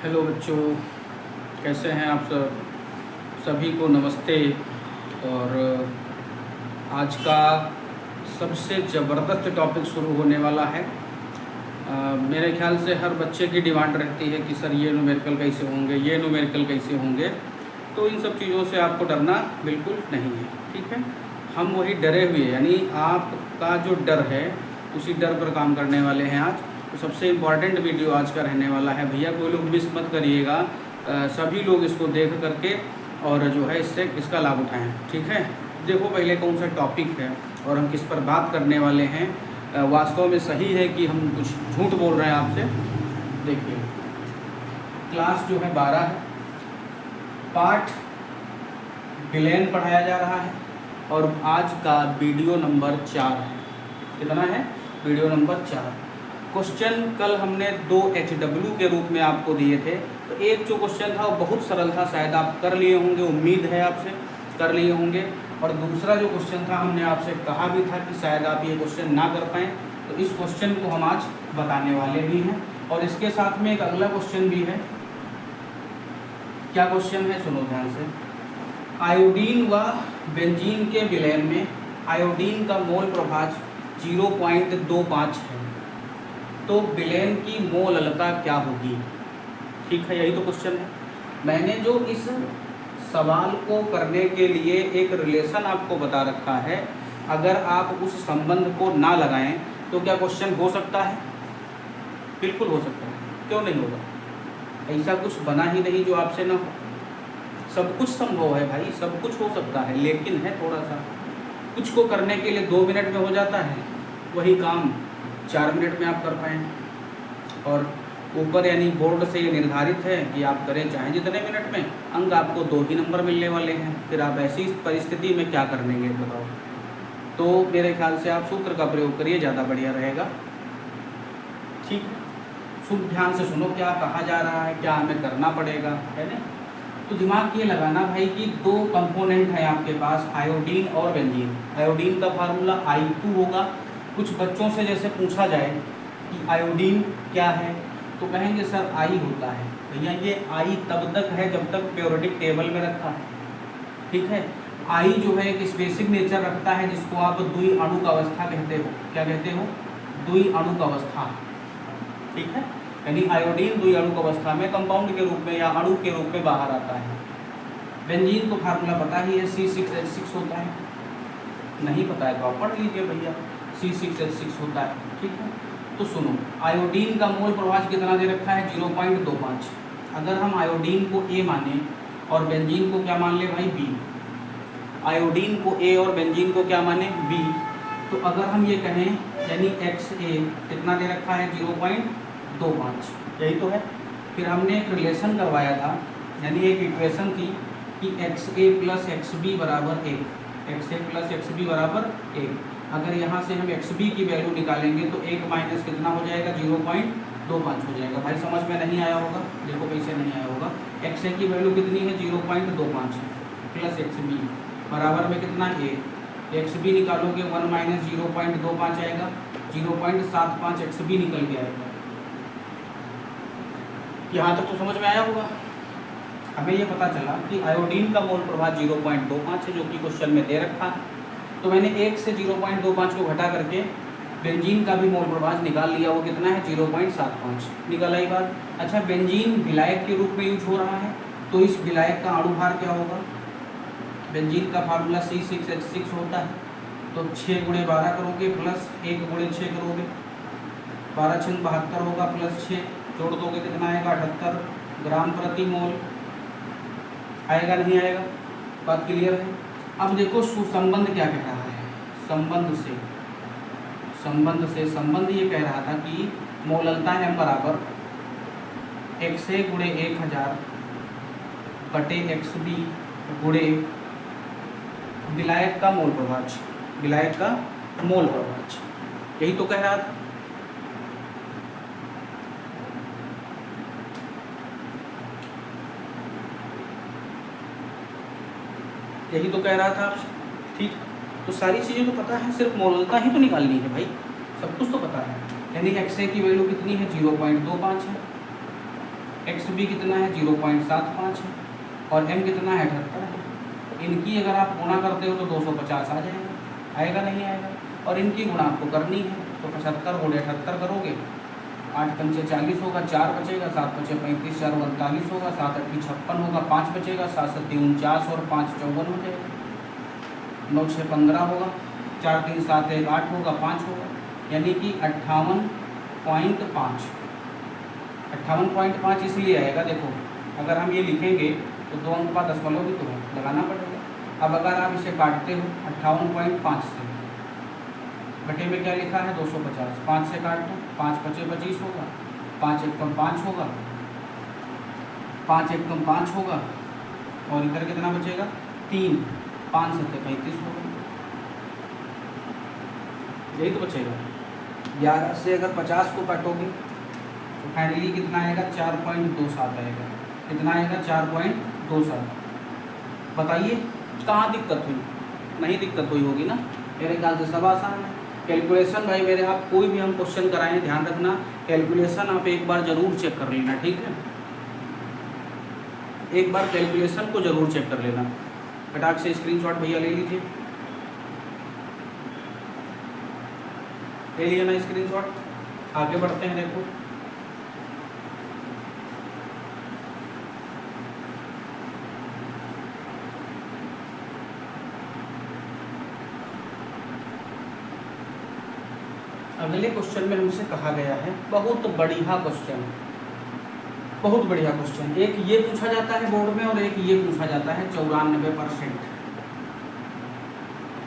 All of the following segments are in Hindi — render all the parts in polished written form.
हेलो बच्चों, कैसे हैं आप सब? सभी को नमस्ते। और आज का सबसे ज़बरदस्त टॉपिक शुरू होने वाला है। मेरे ख्याल से हर बच्चे की डिमांड रहती है कि सर ये न्यूमेरिकल कैसे होंगे, ये न्यूमेरिकल कैसे होंगे। तो इन सब चीज़ों से आपको डरना बिल्कुल नहीं है, ठीक है। हम वही डरे हुए, यानी आपका जो डर है उसी डर पर काम करने वाले हैं आज। तो सबसे इम्पॉर्टेंट वीडियो आज का रहने वाला है भैया, कोई लोग मिस मत करिएगा। सभी लोग इसको देख करके और जो है इसका लाभ उठाएं, ठीक है। देखो पहले कौन सा टॉपिक है और हम किस पर बात करने वाले हैं। वास्तव में सही है कि हम कुछ झूठ बोल रहे हैं आपसे। देखिए, क्लास जो है 12 है, पार्ट बिलेन पढ़ाया जा रहा है और आज का वीडियो नंबर 4 है। कितना है? Video number 4। क्वेश्चन कल हमने 2 HW के रूप में आपको दिए थे। तो एक जो क्वेश्चन था वो बहुत सरल था, शायद आप कर लिए होंगे, उम्मीद है आपसे कर लिए होंगे। और दूसरा जो क्वेश्चन था हमने आपसे कहा भी था कि शायद आप ये क्वेश्चन ना कर पाएँ। तो इस क्वेश्चन को हम आज बताने वाले भी हैं और इसके साथ में एक अगला क्वेश्चन भी है। क्या क्वेश्चन है, सुनो ध्यान से। आयोडीन व बेंजीन के विलयन में आयोडीन का मोल प्रभाज 0.25 है, तो विलयन की मोललता क्या होगी? ठीक है, यही तो क्वेश्चन है। मैंने जो इस सवाल को करने के लिए एक रिलेशन आपको बता रखा है, अगर आप उस संबंध को ना लगाएं तो क्या क्वेश्चन हो सकता है? बिल्कुल हो सकता है, क्यों नहीं होगा। ऐसा कुछ बना ही नहीं जो आपसे ना हो। सब कुछ संभव है भाई, सब कुछ हो सकता है, लेकिन है थोड़ा सा। कुछ को करने के लिए 2 मिनट में हो जाता है, वही काम 4 मिनट में आप कर पाएँ। और ऊपर यानी बोर्ड से ये निर्धारित है कि आप करें चाहे जितने मिनट में, अंक आपको 2 ही नंबर मिलने वाले हैं। फिर आप ऐसी परिस्थिति में क्या कर लेंगे बताओ। तो मेरे ख्याल से आप सूत्र का प्रयोग करिए, ज़्यादा बढ़िया रहेगा, ठीक है। शुभ ध्यान से सुनो क्या कहा जा रहा है, क्या हमें करना पड़ेगा, है ना। तो दिमाग ये लगाना भाई कि 2 कंपोनेंट हैं आपके पास, आयोडीन और बेंजीन। आयोडीन का फार्मूला I2 होगा। कुछ बच्चों से जैसे पूछा जाए कि आयोडीन क्या है तो कहेंगे सर I होता है। भैया ये I तब तक है जब तक पीरियोडिक टेबल में रखा है, ठीक है। I जो है एक स्पेसिफिक नेचर रखता है जिसको आप द्विअणुक अवस्था कहते हो। क्या कहते हो? द्विअणुक अवस्था, ठीक है। यानी आयोडीन द्विअणुक अवस्था में कंपाउंड के रूप में या अणु के रूप में बाहर आता है। बेंजीन को फार्मूला पता ही है, C6H6 होता है। नहीं पता है तो आप पढ़ लीजिए भैया, C6H6 होता है, ठीक है। तो सुनो, आयोडीन का मोल प्रभाज कितना दे रखा है? 0.25। अगर हम आयोडीन को A माने और बेंजीन को क्या मान ले भाई? B। आयोडीन को A और बेंजीन को क्या माने? B। तो अगर हम ये कहें यानी XA कितना दे रखा है? 0.25, यही तो है। फिर हमने एक रिलेशन करवाया था, यानी एक इक्वेशन थी कि XA + XB बराबर 1, XA + XB बराबर 1। अगर यहाँ से हम XB की वैल्यू निकालेंगे तो 1 माइनस कितना हो जाएगा? 0.25 हो जाएगा। भाई समझ में नहीं आया होगा, देखो कैसे नहीं आया होगा। XA की वैल्यू कितनी है? 0.25 है, प्लस XB बराबर में कितना? 1। XB निकालोगे 1 माइनस 0.25 आएगा, 0.75 XB निकल के आएगा। यहाँ तक तो समझ में आया होगा। हमें ये पता चला कि आयोडीन का मोल प्रभाव 0.25 है, जो कि क्वेश्चन में दे रखा है। तो मैंने 1 से 0.25 को घटा करके बेंजीन का भी मोल प्रभाव निकाल लिया। वो कितना है? 0.75 निकल आई बात। अच्छा, बेंजीन विलायक के रूप में यूज हो रहा है, तो इस विलायक का अणुभार क्या होगा? बेंजीन का फार्मूला C6H6 होता है। तो 6 × 12 करोगे प्लस 1 × 6 करोगे, 12 × 6 72 होगा, प्लस 6 जोड़ दोगे कितना आएगा? 78 ग्राम प्रति मोल आएगा। नहीं आएगा? बात क्लियर है। अब देखो सुसंबंध क्या कह रहा है। संबंध ये कह रहा था कि मोललता M बराबर XA × 1000 बटे XB गुणे विलायक का मोल प्रभाज, विलायक का मोल प्रभाज, यही तो कह रहा था। यही तो कह रहा था आपसे, ठीक। तो सारी चीज़ें तो पता है, सिर्फ मोललता ही तो निकालनी है भाई, सब कुछ तो पता है। यानी XA की वैल्यू कितनी है? 0.25 है। एक्स बी कितना है 0.75 है और एम कितना है 78 है। इनकी अगर आप गुणा करते हो तो 250 आ जाएगा, आएगा नहीं आएगा। और इनकी गुणा आपको करनी है तो 75 गुणे 78 करोगे, 8 पंचे 40 होगा, 4 बचेगा, 7 बचे 35, 4 39 होगा, 7 8 56 होगा, 5 बचेगा, 7 7 49 और 5 54 हो जाएगा, 9 6 15 होगा, 4 3 7 1 8 होगा, 5 होगा, यानी कि 58.5। 58.5 इसलिए आएगा, देखो अगर हम ये लिखेंगे तो 2 अंक का दशमलव भी तो लगाना पड़ेगा। अब अगर आप इसे काटते हो 58.5 से, बटे में क्या लिखा है 250, 5 से काट दो, 5 पचे 25 होगा, 5 एक कम 5 होगा, 5 एक कम 5 होगा, और इधर कितना बचेगा 3, 5 सत्ते 35 होगा, यही तो बचेगा। 11 से अगर 50 को काटोगे तो फाइनली कितना आएगा 4.27 आएगा। कितना आएगा 4.27। बताइए कहाँ दिक्कत हुई? नहीं दिक्कत हुई होगी ना, मेरे ख्याल से सब आसान है। कैलकुलेशन भाई मेरे, आप कोई भी हम क्वेश्चन कराएं ध्यान रखना कैलकुलेशन आप एक बार ज़रूर चेक कर लेना, ठीक है? एक बार कैलकुलेशन को ज़रूर चेक कर लेना। फटाक से स्क्रीनशॉट भैया ले लीजिए, ले लिया ना स्क्रीनशॉट। आगे बढ़ते हैं, देखो अगले क्वेश्चन में हमसे कहा गया है, बहुत बढ़िया क्वेश्चन, बहुत बढ़िया क्वेश्चन। एक ये पूछा जाता है बोर्ड में और एक ये पूछा जाता है 94%।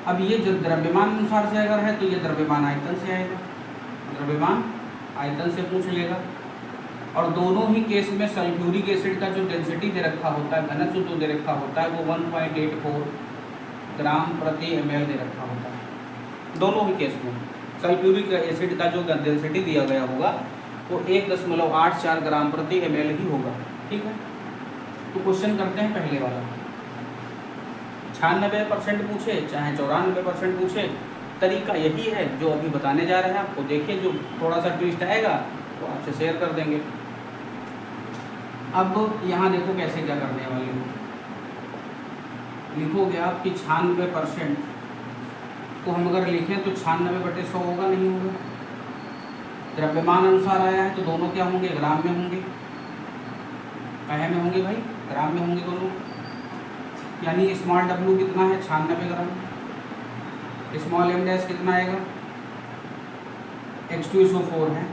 अब ये जो द्रव्यमान अनुसार से अगर है तो ये द्रव्यमान आयतन से आएगा, द्रव्यमान आयतन से पूछ लेगा। और दोनों ही केस में सल्फ्यूरिक एसिड का जो डेंसिटी दे रखा होता है, घनत्व जो दे रखा होता है वो 1.84 ग्राम प्रति ml दे रखा होता है। दोनों ही केस में सल्फ्यूरिक एसिड का जो डेंसिटी दिया गया होगा वो 1.84 ग्राम प्रति ml ही होगा, ठीक है? तो क्वेश्चन करते हैं पहले वाला। 96% पूछे चाहे 94% पूछे, तरीका यही है जो अभी बताने जा रहे हैं आपको। देखिए जो थोड़ा सा ट्विस्ट आएगा तो आपसे शेयर कर देंगे। अब यहाँ देखो कैसे क्या करने वाले हो। लिखोगे आप कि 96% को हम अगर लिखें तो 96/100 होगा, नहीं होगा? द्रव्यमान अनुसार आया है तो दोनों क्या होंगे, ग्राम में होंगे। कहे में होंगे भाई, ग्राम में होंगे दोनों। यानी स्मॉल w कितना है 96 ग्राम, स्मॉल m डैश कितना आएगा H2SO4 है,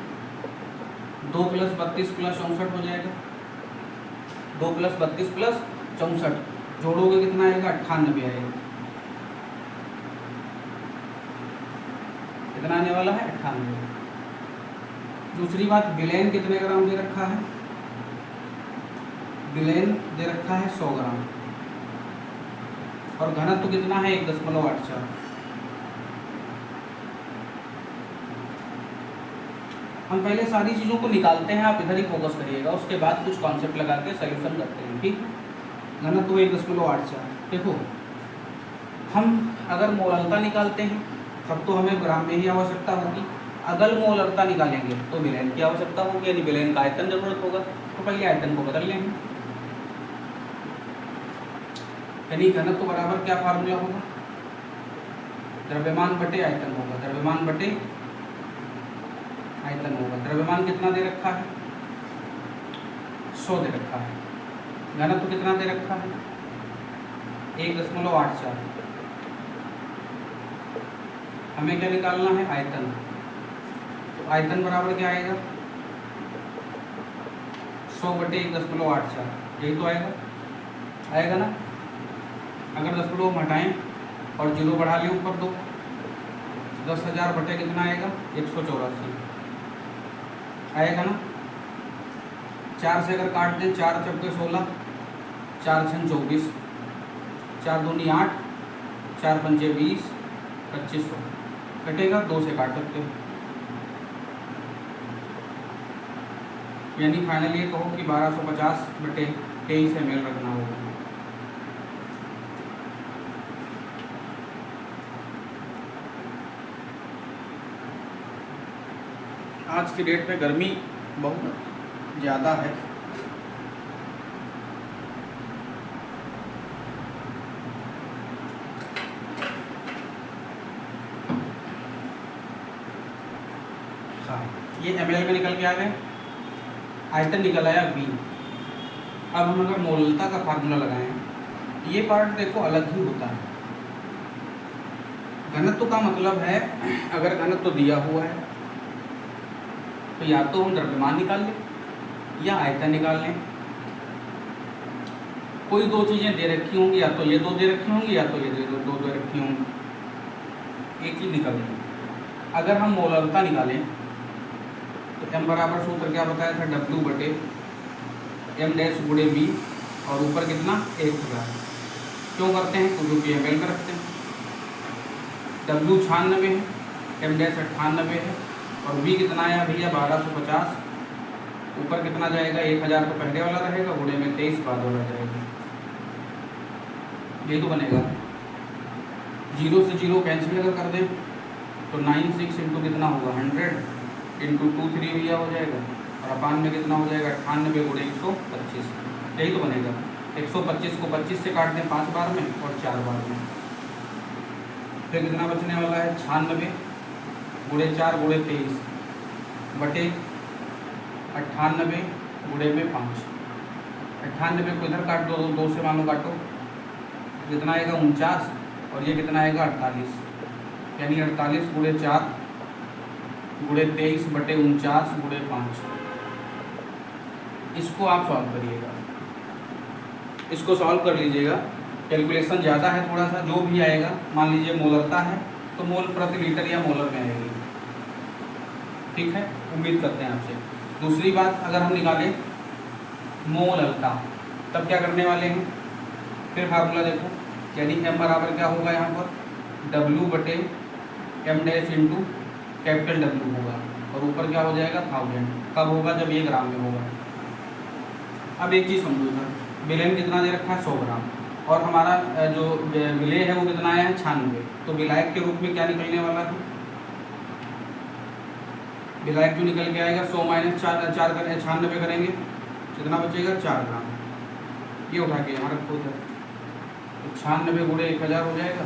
2 + 32 + 64 हो जाएगा। 2 + 32 + 64 जोड़ोगे कितना आएगा 98 आएगा। कितना आने वाला है 98। दूसरी बात, विलेन कितने ग्राम दे रखा है? विलेन दे रखा है 100 ग्राम और घनत्व कितना है 1.84। हम पहले सारी चीज़ों को निकालते हैं, आप इधर ही फोकस करिएगा, उसके बाद कुछ कॉन्सेप्ट लगा के सॉल्यूशन करते हैं, ठीक? घनत्व 1.84। देखो हम अगर मोलरता निकालते हैं तब तो हमें ग्राम में ही आवश्यकता होगी। अगर मोलरता निकालेंगे तो विलेन की आवश्यकता होगी, यानी विलेन का आयतन जरूरत होगा। तो पहले आयतन को बदल लेंगे, यानी घनत्व बराबर क्या फार्मूला होगा, द्रव्यमान बटे आयतन होगा, द्रव्यमान बटे आयतन होगा। द्रव्यमान कितना दे रखा है 100 दे रखा है, घनत्व कितना दे रखा है 1.84। हमें क्या निकालना है आयतन, तो आयतन बराबर क्या आएगा 100 बटे 1.84, यही तो आएगा, आएगा ना? अगर दशमलव हटाएं और 0 बढ़ा लें ऊपर दो, 10,000 बटे कितना आएगा 184 आएगा ना? 4 से अगर काट दें, 4 चौके 16, 4 छन 24, 4 दूनी 8, 4 पंजे 20, 2500 कटेगा। 2 से काट सकते हो, यानी फाइनली ये कहो कि 1250 बटे 23 ml रखना होगा। आज की डेट में गर्मी बहुत ज़्यादा है, अच्छा, ये ml में निकल के आ गए, आयतन निकल आया V। अब हम अगर मोलता का फार्मूला लगाएं, ये पार्ट देखो अलग ही होता है। घनत्व का मतलब है, अगर घनत्व दिया हुआ है तो या तो हम द्रव्यमान निकाल लें या आयतन निकाल लें। कोई दो चीज़ें दे रखी होंगी, या तो ये दो दे रखी होंगी या तो ये दो दे रखी होंगी, एक चीज़ निकल जाएगी। अगर हम मोलरता निकालें तो m बराबर सूत्र क्या बताया था, W बटे m डैश गुणे V, और ऊपर कितना 1000। क्यों करते हैं, क्योंकि ml में रखते हैं। W 96 है, m डैश 98 है, और V कितना आया भैया 1250। ऊपर कितना जाएगा, 1000 तो पहले वाला रहेगा, गुणे में 23 बाद वाला जाएगा। ये तो बनेगा। 0 से 0 कैंसिल अगर कर दें तो 96 इंटू कितना होगा 100 इंटू 23 भैया हो जाएगा, और अपान में कितना हो जाएगा 98 गुणे 125। यही तो बनेगा। 125 को 25 से काट दें 5 बार में और 4 बार में, फिर कितना बचने वाला है 96 गुणे 4 गुणे 23 बटे 98 गुणे में 5। 98 को इधर काट दो, 2 से मानो काटो, कितना आएगा 49, और ये कितना आएगा 48, यानी 48 गुणे 4 गुणे 23 बटे 49 गुणे 5। इसको आप सॉल्व करिएगा, इसको सॉल्व कर लीजिएगा। कैलकुलेशन ज़्यादा है थोड़ा सा, जो भी आएगा, मान लीजिए मोलरता है तो मोल प्रति लीटर या मोलर में आएगी। ठीक है, उम्मीद करते हैं आपसे। दूसरी बात, अगर हम निकालें मोलरता, तब क्या करने वाले हैं, फिर फार्मूला देखो, यानी m बराबर क्या होगा यहाँ पर W बटे m dash into capital W होगा, और ऊपर क्या हो जाएगा 1000। कब होगा, जब ये ग्राम में होगा। अब एक चीज़ समझो, इधर विलेन कितना दे रखा है 100 ग्राम, और हमारा जो विलेय है वो कितना आया है 96। तो विलायक के रूप में क्या निकलने वाला है, विलायक जो निकल के आएगा 100 माइनस 4 करें 96 करेंगे, कितना बचेगा 4 ग्राम। ये उठा के यहाँ रखो इधर, तो 96 गुणे 1000 हो जाएगा,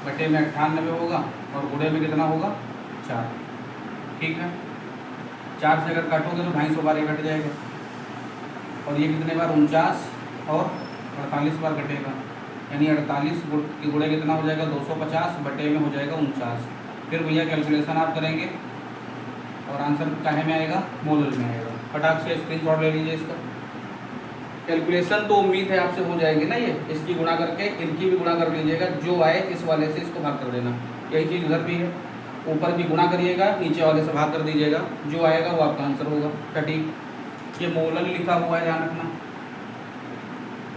बटे में 98 होगा, और गुणे में कितना होगा 4। ठीक है, 4 से अगर काटोगे तो 250 बार ये कट जाएगा, और ये कितने बार 49 और 48 बार कटेगा, यानी 48 के गुणे कितना हो जाएगा 250, बटे में हो जाएगा 49। फिर भैया कैलकुलेशन आप करेंगे और आंसर काहे में आएगा, मोलर में आएगा। फटाक से स्क्रीनशॉट ले लीजिए इसका। कैलकुलेशन तो उम्मीद है आपसे हो जाएगी ना, ये इसकी गुणा करके इनकी भी गुणा कर लीजिएगा, जो आए इस वाले से इसको भाग कर देना। यही चीज़ उधर भी है, ऊपर भी गुणा करिएगा, नीचे वाले से भाग कर दीजिएगा, जो आएगा वो आपका आंसर होगा। ठीक, ये मोलर लिखा हुआ है, ध्यान रखना।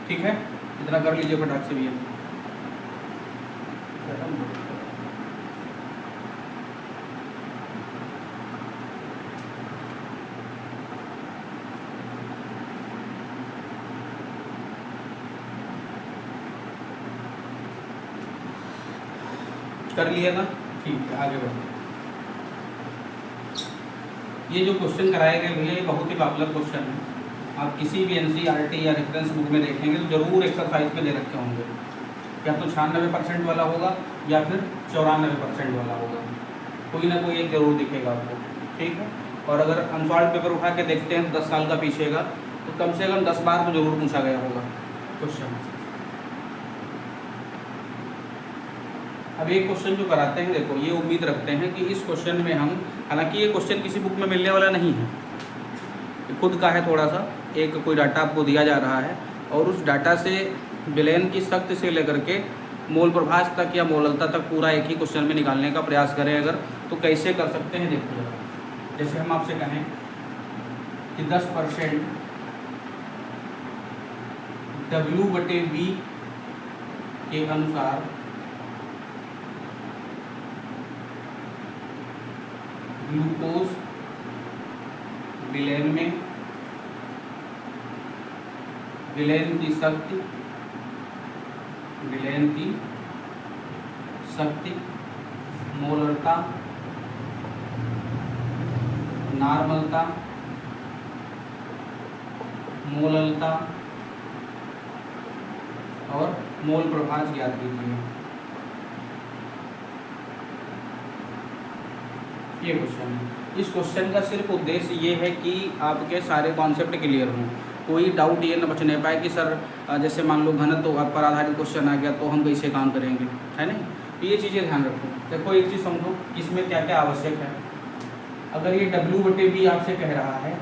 ठीक है, इतना कर लीजिए फटाक से भैया। कर लिया ना, ठीक है, आगे बढ़ो। ये जो क्वेश्चन कराए गए भैया, ये बहुत ही पॉपुलर क्वेश्चन है। आप किसी भी NCERT या रेफरेंस बुक में देखेंगे तो जरूर एक्सरसाइज में दे रखे होंगे, या तो 96% वाला होगा या फिर 94% वाला होगा, कोई ना कोई एक जरूर दिखेगा आपको। ठीक है, और अगर अनसॉल्व पेपर उठा के देखते हैं 10 साल का पीछे का, तो कम से कम 10 बार तो जरूर पूछा गया होगा क्वेश्चन। अब एक क्वेश्चन जो कराते हैं, देखो ये उम्मीद रखते हैं कि इस क्वेश्चन में हम, हालांकि ये क्वेश्चन किसी बुक में मिलने वाला नहीं है, खुद का है, थोड़ा सा एक कोई डाटा आपको दिया जा रहा है, और उस डाटा से विलेन की शक्ति से लेकर के मोल प्रभाज तक या मोललता तक पूरा एक ही क्वेश्चन में निकालने का प्रयास करें अगर, तो कैसे कर सकते हैं देखो जरा। जैसे हम आपसे कहें कि 10% W/V के अनुसार ग्लूकोज विलेन में विलेन की शक्ति मोलरता, नॉर्मलता, मोललता और मोल प्रभाज ज्ञात कीजिए। ये क्वेश्चन है। इस क्वेश्चन का सिर्फ उद्देश्य ये है कि आपके सारे कॉन्सेप्ट क्लियर हों, कोई डाउट ये न बचने पाए कि सर जैसे मान लो घनत्व पर आधारित क्वेश्चन आ गया तो हम कैसे काम करेंगे, है नहीं। तो ये चीज़ें ध्यान रखो। देखो एक चीज़ समझो कि इसमें क्या क्या आवश्यक है। अगर ये W/V आपसे कह रहा है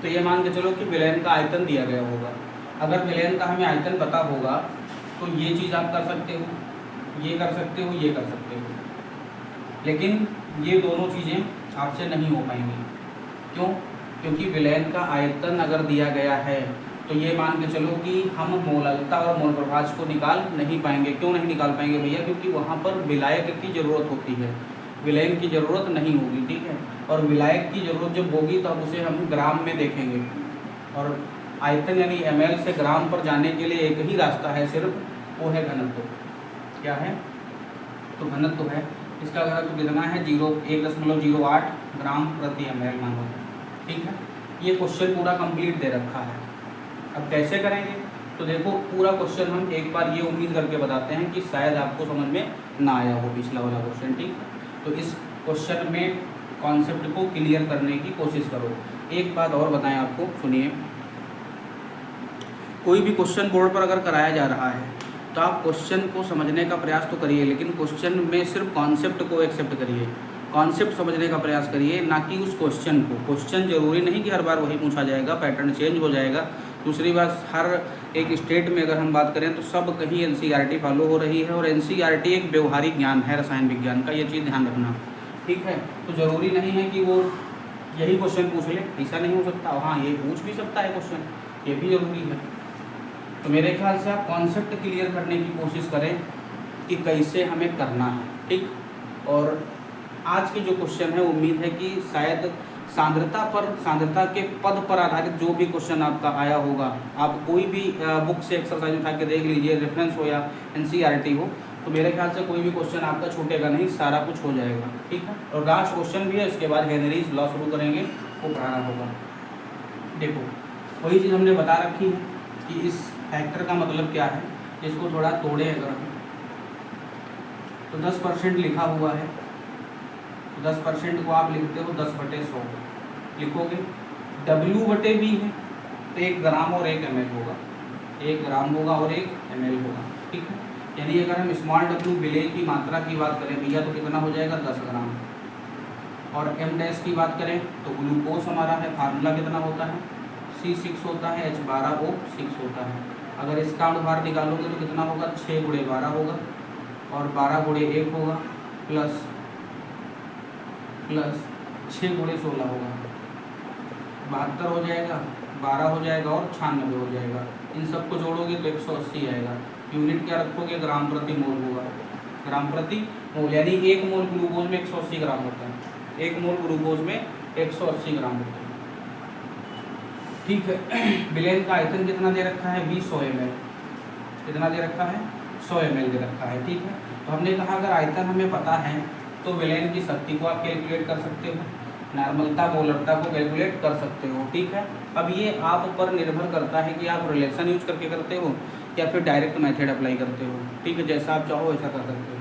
तो ये मान के चलो कि विलयन का आयतन दिया गया होगा। अगर विलयन का हमें आयतन पता होगा तो ये चीज़ आप कर सकते हो, ये कर सकते हो, ये कर सकते हो, लेकिन ये दोनों चीज़ें आपसे नहीं हो पाएंगी। क्यों? क्योंकि विलयन का आयतन अगर दिया गया है तो ये मान के चलो कि हम मोललता और मोल प्रभाज को निकाल नहीं पाएंगे। क्यों नहीं निकाल पाएंगे भैया? क्योंकि वहाँ पर विलायक की ज़रूरत होती है, विलयन की ज़रूरत नहीं होगी, ठीक है। और विलायक की ज़रूरत जब होगी तब उसे हम ग्राम में देखेंगे, और आयतन यानी ml से ग्राम पर जाने के लिए एक ही रास्ता है सिर्फ, वो है घनत्व। क्या है? तो घनत्व है। इसका घनत्व कितना है? 1.08 ग्राम प्रति ml मानो, ठीक है। ये क्वेश्चन पूरा कंप्लीट दे रखा है। अब कैसे करेंगे? तो देखो पूरा क्वेश्चन हम एक बार ये उम्मीद करके बताते हैं कि शायद आपको समझ में ना आया हो पिछला वाला क्वेश्चन, ठीक है। तो इस क्वेश्चन में कॉन्सेप्ट को क्लियर करने की कोशिश करो। एक बात और बताएं आपको, सुनिए। कोई भी क्वेश्चन बोर्ड पर अगर कराया जा रहा है तो आप क्वेश्चन को समझने का प्रयास तो करिए, लेकिन क्वेश्चन में सिर्फ कॉन्सेप्ट को एक्सेप्ट करिए, कॉन्सेप्ट समझने का प्रयास करिए, ना कि उस क्वेश्चन को। क्वेश्चन जरूरी नहीं कि हर बार वही पूछा जाएगा, पैटर्न चेंज हो जाएगा। दूसरी बात, हर एक स्टेट में अगर हम बात करें तो सब कहीं NCERT फॉलो हो रही है, और NCERT एक व्यवहारिक ज्ञान है रसायन विज्ञान का, ये चीज़ ध्यान रखना, ठीक है। तो ज़रूरी नहीं है कि वो यही क्वेश्चन पूछ ले, ऐसा नहीं हो सकता। हाँ, ये पूछ भी सकता है क्वेश्चन, ये भी ज़रूरी है। तो मेरे ख्याल से आप कॉन्सेप्ट क्लियर करने की कोशिश करें कि कैसे हमें करना है, ठीक। और आज के जो क्वेश्चन है, उम्मीद है कि शायद सांद्रता के पद पर आधारित जो भी क्वेश्चन आपका आया होगा, आप कोई भी बुक से एक्सरसाइज उठा के देख लीजिए, रेफरेंस हो या NCERT हो, तो मेरे ख्याल से कोई भी क्वेश्चन आपका छूटेगा नहीं, सारा कुछ हो जाएगा, ठीक है। और लास्ट क्वेश्चन भी है, उसके बाद हेनरीज लॉ शुरू करेंगे, वो पढ़ाना होगा। देखो वही चीज़ हमने बता रखी है कि इस फैक्टर का मतलब क्या है। इसको थोड़ा तोड़े अगर हम, तो 10% लिखा हुआ है, 10% को आप लिखते हो 10/100 लिखोगे। W/V है तो 1 ग्राम और 1 ml होगा, 1 ग्राम होगा और 1 ml होगा, ठीक है। यानी अगर हम स्मॉल w विलय की मात्रा की बात करें भैया तो कितना हो जाएगा? 10 ग्राम। और M' की बात करें तो ग्लूकोज हमारा है, फार्मूला कितना होता है? C6 होता है, H12O6 होता है। अगर इसका अनुभार निकालोगे तो कितना होगा? 6 × 12 होगा, और 12 × 1 होगा, प्लस 6 × 16 होगा, 72 हो जाएगा, 12 हो जाएगा और 96 हो जाएगा। इन सबको जोड़ोगे तो 180 आएगा। यूनिट क्या रखोगे? ग्राम प्रति मोल होगा, ग्राम प्रति मोल। यानी 1 मोल ग्लूकोज में 180 ग्राम होता है, 1 मोल ग्लूकोज में 180 ग्राम होता है, ठीक है। विलयन का आयतन कितना दे रखा है? 100 ml। कितना दे रखा है? 100 ml दे रखा है, ठीक है। तो हमने कहा अगर आयतन हमें पता है तो विलयन की शक्ति को आप कैलकुलेट कर सकते हो, नॉर्मलता मोलरता को कैलकुलेट कर सकते हो, ठीक है। अब ये आप पर निर्भर करता है कि आप रिलेशन यूज करके करते हो या फिर डायरेक्ट मेथड अप्लाई करते हो, ठीक है। जैसा आप चाहो वैसा कर सकते हो।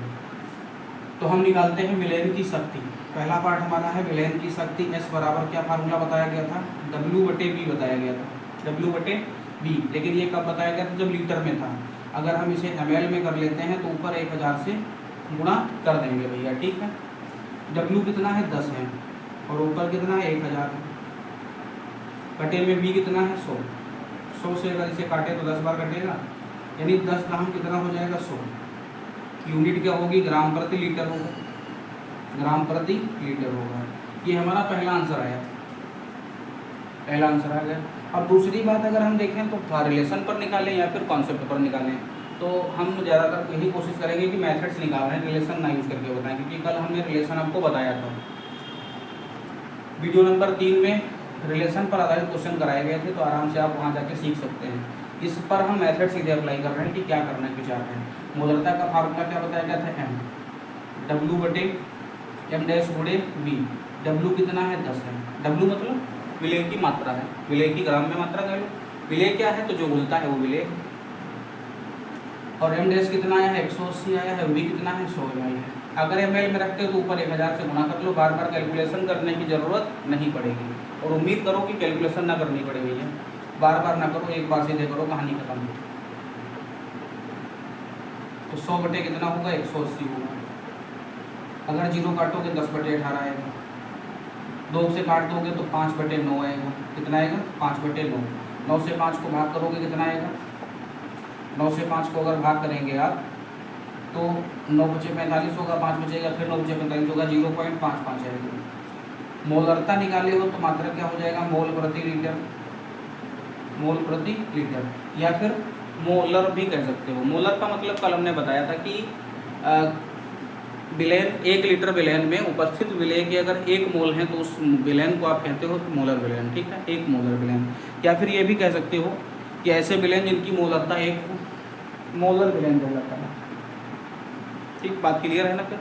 तो हम निकालते हैं विलयन की शक्ति। पहला पार्ट हमारा है विलयन की शक्ति। S बराबर क्या फार्मूला बताया गया था? W/V बताया गया था, W/V। लेकिन ये कब बताया गया था? जब लीटर में था। अगर हम इसे ml में कर लेते हैं तो ऊपर 1000 से गुणा कर देंगे भैया, ठीक है। W कितना है? 10 है, और ऊपर कितना है? 1000 है। कटे में V कितना है? 100। 100 से अगर इसे काटे तो 10 बार कटेगा, यानी 10 दाम कितना हो जाएगा? 100। यूनिट क्या होगी? ग्राम प्रति लीटर होगा, ग्राम प्रति लीटर होगा। ये हमारा पहला आंसर आया, पहला आंसर आ गया। अब दूसरी बात अगर हम देखें तो रिलेशन पर निकालें या फिर कॉन्सेप्ट पर निकालें, तो हम ज़्यादातर यही कोशिश करेंगे कि मेथड्स निकाल रहे हैं, रिलेशन ना यूज़ करके बताएं, क्योंकि कल हमने रिलेशन आपको बताया था। वीडियो नंबर 3 में रिलेशन पर आधारित क्वेश्चन कराए गए थे, तो आराम से आप वहाँ जाके सीख सकते हैं। इस पर हम मेथड सीधे अप्लाई कर रहे हैं कि क्या करना है, क्या है। मोलरता का फार्मूला क्या बताया गया था? M, W/M'/V। W कितना है? 10 है। W मतलब विलय की मात्रा है, विलय की ग्राम में मात्रा कह लो। विलय क्या है? तो जो बोलता है वो विलय। और M' कितना आया है? 180 आया है। V कितना है? 100 ml है। अगर ml में रखते हो तो ऊपर 1000 से गुणा कर लो, बार बार कैलकुलेशन करने की ज़रूरत नहीं पड़ेगी। और उम्मीद करो कि कैलकुलेशन ना करनी पड़े भैया, बार बार ना करो, एक बार सीधे करो, कहानी खत्म। तो 100 बटे कितना होगा, 180 होगा। अगर 0 काटोगे 10 बटे 18 आएगा, 2 से काट दोगे तो 5 बटे 9 आएगा। कितना आएगा, 5 बटे 9। 9 से 5 को भाग करोगे कितना आएगा, 9 से 5 को अगर भाग करेंगे आप तो 9 बचे 45 होगा, 5 बचेगा, फिर 9 बचे 45 होगा, 0.55 आएगा। मोलरता निकाले हो तो मात्रा क्या हो जाएगा, मोल प्रति लीटर, मोल प्रति लीटर, या फिर मोलर भी कह सकते हो। मोलर का मतलब कल हमने बताया था कि विलेन, 1 लीटर विलेन में उपस्थित विलेय के अगर 1 मोल है तो उस विलेन को आप कहते हो मोलर विलेन, ठीक है, 1 मोलर विलेन। या फिर ये भी कह सकते हो कि ऐसे विलेन जिनकी मोलरता 1 मोलर विलेन कहलाता है। ठीक, बात क्लियर है ना। फिर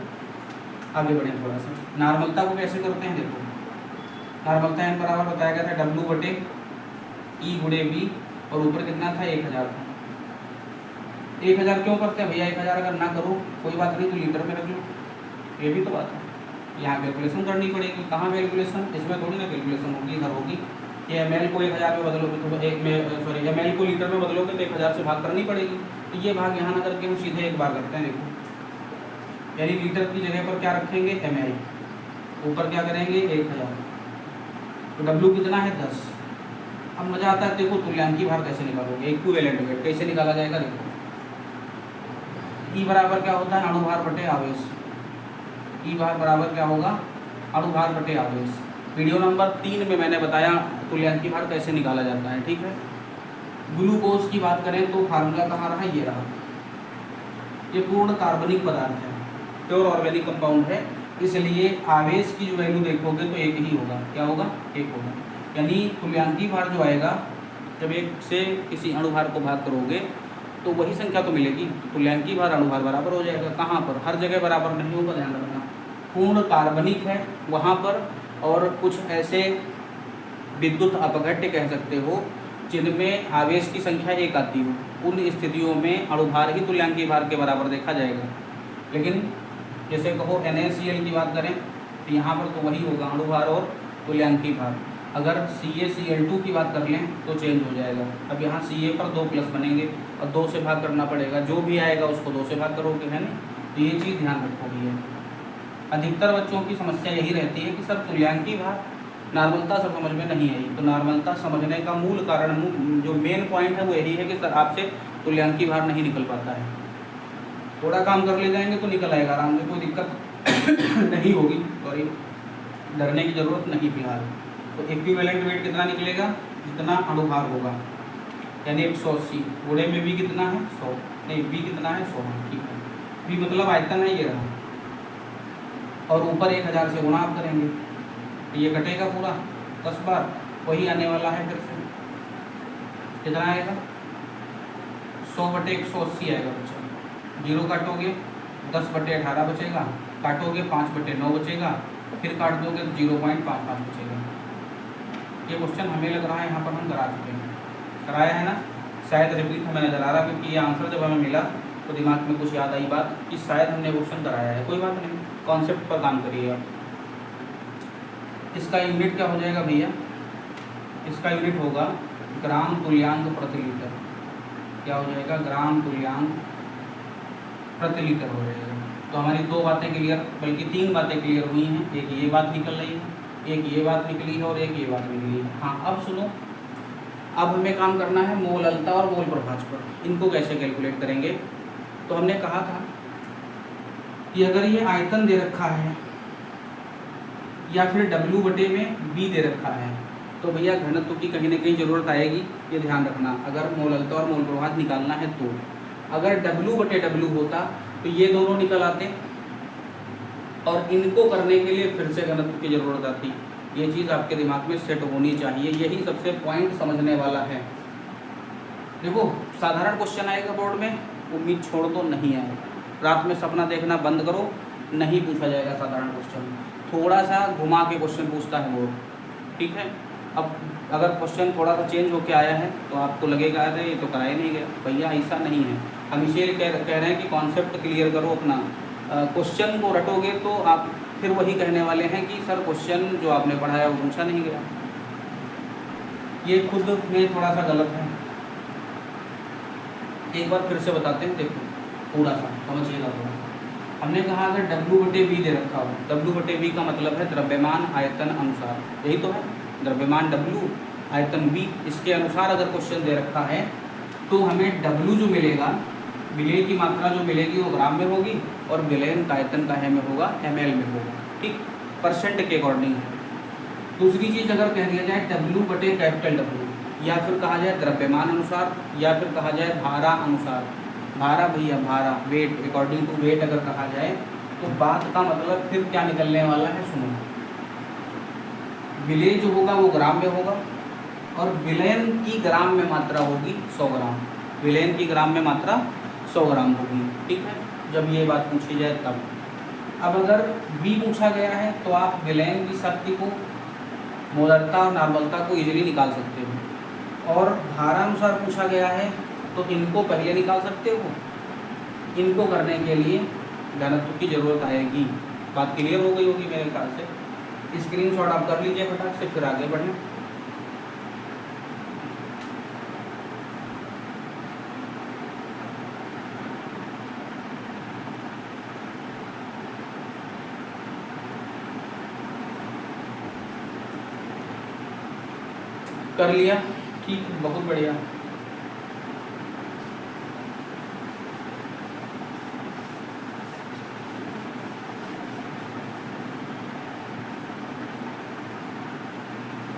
आगे बढ़े थोड़ा सा। नॉर्मलता को कैसे करते हैं, देखो नॉर्मलता n बराबर बताया गया था W बटे E गुणे B, और ऊपर कितना था, 1000 था। 1000 क्यों करते हैं भैया, 1000 अगर ना करो कोई बात नहीं तो लीटर में रख लो, ये भी तो बात है। यहाँ कैलकुलेशन करनी पड़ेगी, कहाँ कैलकुलेशन, इसमें थोड़ी ना कैलकुलेशन होगी, इधर होगी। ये ml को 1000 में बदलोगे तो ml को लीटर में बदलोगे तो 1000 से भाग करनी पड़ेगी। तो ये भाग यहाँ ना करके हम सीधे एक बार करते हैं, देखो, यानी लीटर की जगह पर क्या रखेंगे, ml, ऊपर क्या करेंगे 1000, तो W कितना है 10। अब मजा आता है, देखो तुल्यांकी भार कैसे निकालोगे, इक्विवेलेंट वेट कैसे निकाला जाएगा, देखो E बराबर क्या होता है, अणुभार बटे आवेश। E भार बराबर क्या होगा, अणुभार बटे आवेश। वीडियो नंबर 3 में मैंने बताया तुल्यांकी भार कैसे निकाला जाता है, ठीक है। ग्लूकोज की बात करें तो फार्मूला कहाँ रहा, ये रहा। ये पूर्ण कार्बनिक पदार्थ है, प्योर ऑर्गेनिक कंपाउंड है, इसलिए आवेश की जो वैल्यू देखोगे तो 1 ही होगा। क्या होगा, 1 होगा। यानी तुल्यांकी भार जो आएगा, जब 1 से किसी अणुभार को भाग करोगे तो वही संख्या तो मिलेगी, तो तुल्यांकी भार अणुभार बराबर हो जाएगा। कहाँ पर, हर जगह बराबर नहीं होगा, ध्यान रखना। पूर्ण कार्बनिक है वहाँ पर, और कुछ ऐसे विद्युत अपघट्य कह सकते हो जिनमें आवेश की संख्या 1 आती हो, उन स्थितियों में अणुभार ही तुल्यांकी भार के बराबर देखा जाएगा। लेकिन जैसे कहो NaCl की बात करें तो यहाँ पर तो वही होगा, अणुभार और तुल्यांकी भार। अगर CaCl2 की बात कर लें तो चेंज हो जाएगा। अब यहाँ Ca पर 2 प्लस बनेंगे और 2 से भाग करना पड़ेगा, जो भी आएगा उसको 2 से भाग करोगे, है ना। तो ये चीज़ ध्यान रखोगी है। अधिकतर बच्चों की समस्या यही रहती है कि सर तुल्यांकी भार, नॉर्मलता सब समझ में नहीं आई। तो नॉर्मलता समझने का मूल कारण, जो मेन पॉइंट है वो यही है कि सर आपसे तुल्यांकी भार नहीं निकल पाता है। थोड़ा काम कर ले जाएंगे तो निकल आएगा आराम से, कोई दिक्कत नहीं होगी, सॉरी, डरने की ज़रूरत नहीं फिलहाल। तो इक्विवेलेंट वेट कितना निकलेगा, जितना अणुभार होगा, यानी 180 गुणे में भी कितना है 100, नहीं B कितना है 100, ठीक है। B मतलब आयतन है, ये रहा, और ऊपर 1000 से गुणा आप करेंगे, ये कटेगा पूरा 10 बार, वही आने वाला है। फिर से कितना आएगा, 100 बटे 180 आएगा बच्चा। 0 काटोगे 10 बटे 18 बचेगा, काटोगे 5 बटे 9 बचेगा, फिर काट दोगे तो 0.55 बचेगा। ये क्वेश्चन हमें लग रहा है यहाँ पर हम करा चुके हैं, कराया है ना, शायद रिपीट हमें नज़र आ रहा है, क्योंकि ये आंसर जब हमें मिला तो दिमाग में कुछ याद आई बात कि शायद हमने क्वेश्चन कराया है। कोई बात नहीं, कॉन्सेप्ट पर काम करिए आप। इसका यूनिट क्या हो जाएगा भैया, इसका यूनिट होगा ग्राम तुल्यांक प्रति लीटर। क्या हो जाएगा, ग्राम तुल्यांक प्रति लीटर हो जाएगा। तो हमारी 2 बातें क्लियर, बल्कि 3 बातें क्लियर हुई हैं। एक ये बात निकल रही है, एक ये बात निकली है, और एक ये बात निकली है। हाँ, अब सुनो, अब हमें काम करना है मोललता और मोल प्रभाज पर। इनको कैसे कैलकुलेट करेंगे, तो हमने कहा था कि अगर ये आयतन दे रखा है या फिर W बटे में B दे रखा है, तो भैया घनत्व की कहीं ना कहीं ज़रूरत आएगी, ये ध्यान रखना। अगर मोललता और मोल प्रभाज निकालना है तो अगर W बटे W होता तो ये दोनों निकल आते, और इनको करने के लिए फिर से घनत्व की ज़रूरत आती। ये चीज़ आपके दिमाग में सेट होनी चाहिए, यही सबसे पॉइंट समझने वाला है। देखो, साधारण क्वेश्चन आएगा बोर्ड में, उम्मीद छोड़ दो नहीं आएगा। रात में सपना देखना बंद करो, नहीं पूछा जाएगा साधारण क्वेश्चन, थोड़ा सा घुमा के क्वेश्चन पूछता है बोर्ड, ठीक है। अब अगर क्वेश्चन थोड़ा सा चेंज होके आया है तो आपको लगेगा अरे ये तो कराया नहीं गया, भैया ऐसा नहीं है। हम इसीलिए कह रहे हैं कि कॉन्सेप्ट क्लियर करो अपना, क्वेश्चन को रटोगे तो आप फिर वही कहने वाले हैं कि सर क्वेश्चन जो आपने पढ़ाया वो पूछा नहीं गया। ये खुद में थोड़ा सा गलत है। एक बार फिर से बताते हैं, देखो पूरा सा समझिएगा थोड़ा सा। हमने कहा अगर W/V दे रखा हो, W/V का मतलब है द्रव्यमान आयतन अनुसार, यही तो है, द्रव्यमान W आयतन V, इसके अनुसार अगर क्वेश्चन दे रखा है तो हमें W जो मिलेगा, विलय की मात्रा जो मिलेगी वो ग्राम में होगी और विलयन का आयतन काहे में होगा, ml में होगा, ठीक, परसेंट के अकॉर्डिंग है। दूसरी चीज़ अगर कह दिया जाए W/W, या फिर कहा जाए द्रव्यमान अनुसार, या फिर कहा जाए भारा अनुसार, भारा भैया भारा, वेट, अकॉर्डिंग टू वेट अगर कहा जाए तो बात का मतलब फिर क्या निकलने वाला है, सुनो, विलय जो होगा वो ग्राम में होगा और विलयन की ग्राम में मात्रा होगी 100 ग्राम, विलयन की ग्राम में मात्रा 100 ग्राम होगी, ठीक है, जब ये बात पूछी जाए तब। अब अगर V पूछा गया है तो आप विलयन की शक्ति को, मोलरता और नॉर्मलता को इजीली निकाल सकते हो, और भारानुसार पूछा गया है तो इनको पहले निकाल सकते हो। इनको करने के लिए घनत्व की ज़रूरत आएगी। बात क्लियर हो गई होगी मेरे ख्याल से। स्क्रीनशॉट आप कर लीजिए फटाक से, फिर आगे बढ़ें। कर लिया, ठीक है, बहुत बढ़िया।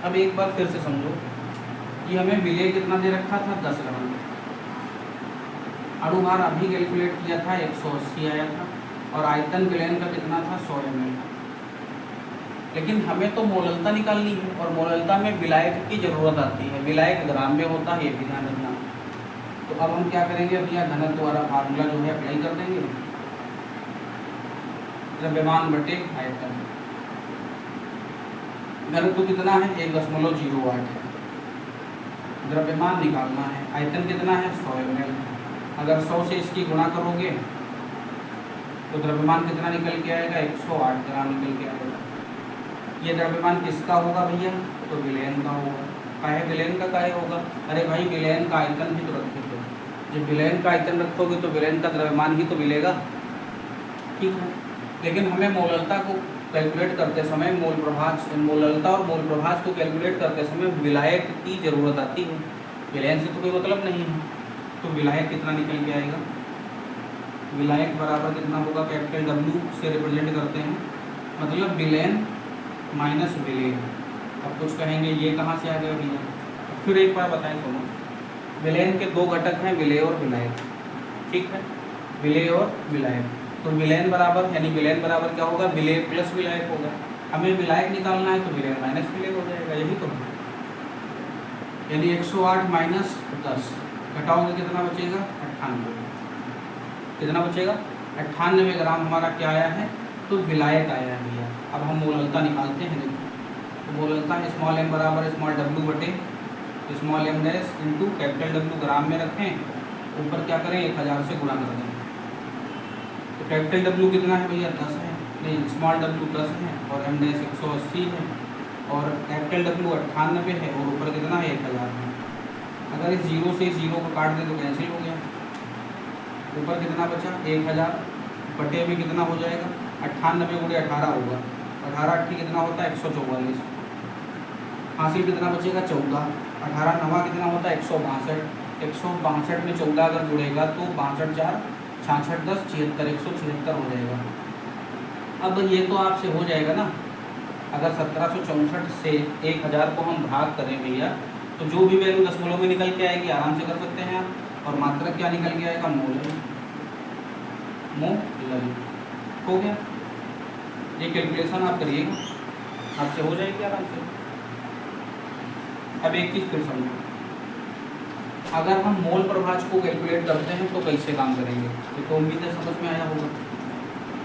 अब एक बार फिर से समझो कि हमें विलय कितना दे रखा था, 10 ग्राम। अणुभार अभी कैलकुलेट किया था 180 आया था, और आयतन विलयन का कितना था, 100 ml। लेकिन हमें तो मोललता निकालनी है और मोललता में विलायक की ज़रूरत आती है, विलायक ग्राम में होता है, ये भी ध्यान रखना। तो अब हम क्या करेंगे भैया, घनत्व वाला फार्मूला जो है अप्लाई कर देंगे, द्रव्यमान बटे आयतन। घनत्व कितना है, 1.08 है, द्रव्यमान निकालना है, आयतन कितना है, 100 ml। अगर 100 से इसकी गुणा करोगे तो द्रव्यमान कितना निकल के आएगा, 108 ग्राम निकल के आएगा। ये द्रव्यमान किसका होगा भैया, तो विलयन का होगा। काहे विलयन का काहे होगा, अरे भाई विलयन का आयतन भी तो रखे थे, जब विलयन का आयतन रखोगे तो विलयन का द्रव्यमान ही तो मिलेगा, ठीक है। लेकिन हमें मोललता को कैलकुलेट करते समय, मोललता और मोल प्रभाज को कैलकुलेट करते समय विलायक की ज़रूरत आती है, विलयन से तो कोई मतलब नहीं है। तो विलायक कितना निकल के आएगा, विलायक बराबर कितना होगा, कैपिटल W से रिप्रेजेंट करते हैं, मतलब विलयन माइनस विलय। अब कुछ कहेंगे ये कहाँ से आ गया भैया, फिर एक बार बताएं सुनो। विलयन के दो घटक हैं, विलय और विलायक, ठीक है, विलय और विलायक। तो विलयन बराबर, यानी विलयन बराबर क्या होगा, विलय प्लस विलायक होगा। हमें विलायक निकालना है तो विलयन माइनस विलय हो जाएगा, यही तो है। यानी 108 माइनस 10 घटाओगे कितना बचेगा, 98। कितना बचेगा, 98 ग्राम हमारा क्या आया है, तो विलायक आया है भैया। अब हम मोललता निकालते हैं, देखो तो मोललता स्मॉल m बराबर स्मॉल w बटे small m dash into capital W ग्राम में रखें, ऊपर क्या करें 1000 से गुणा कर दें। तो कैपिटल W कितना है भैया, 10 है, नहीं स्मॉल w 10 है और m डैश 180 है और कैपिटल W 98 है और ऊपर कितना है 1000 है। अगर इस 0 से 0 को काट दें तो कैंसिल हो गया, ऊपर कितना बचा 1000 बटे में कितना हो जाएगा, 98 गुणे 18 होगा, 18 8 कितना होता है 144, हासिल कितना बचेगा 14, 18 9 कितना होता है 162, 162 में 14 अगर जुड़ेगा तो 62 4 66 10 76, 176 हो जाएगा। अब ये तो आपसे हो जाएगा ना, अगर 1764 से 1000 को हम भाग करें भैया तो जो भी वैल्यू दशमलव में निकल के आएगी आराम से कर सकते हैं आप, और मात्रा क्या निकल के आएगा, मोल हो गया। ये कैलकुलेशन आप करिएगा, आपसे हो जाएगी आराम से। अब एक चीज़ फिर समझो, अगर हम मोल प्रभाज को कैलकुलेट करते हैं तो कैसे काम करेंगे, तो उम्मीद है समझ में आया होगा।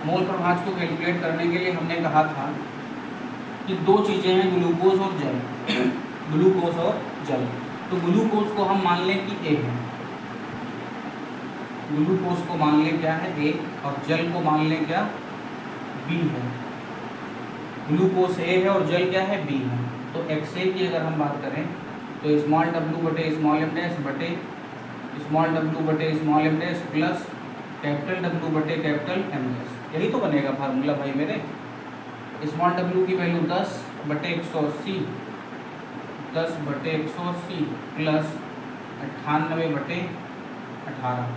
मोल प्रभाज को कैलकुलेट करने के लिए हमने कहा था कि दो चीज़ें हैं, ग्लूकोज और जल, ग्लूकोज और जल। तो ग्लूकोज को हम मान लें कि A है, ग्लूकोज को मान लें क्या है A और जल को मान लें क्या B है। ग्लूकोज A है और जल क्या है B है। तो XA की अगर हम बात करें तो स्मॉल w बटे स्मॉल m डैश बटे स्मॉल w बटे small m dash plus capital W बटे कैपिटल M डैश, यही तो बनेगा फार्मूला भाई मेरे। स्मॉल w की वैल्यू 10 बटे 180 प्लस 98 बटे 18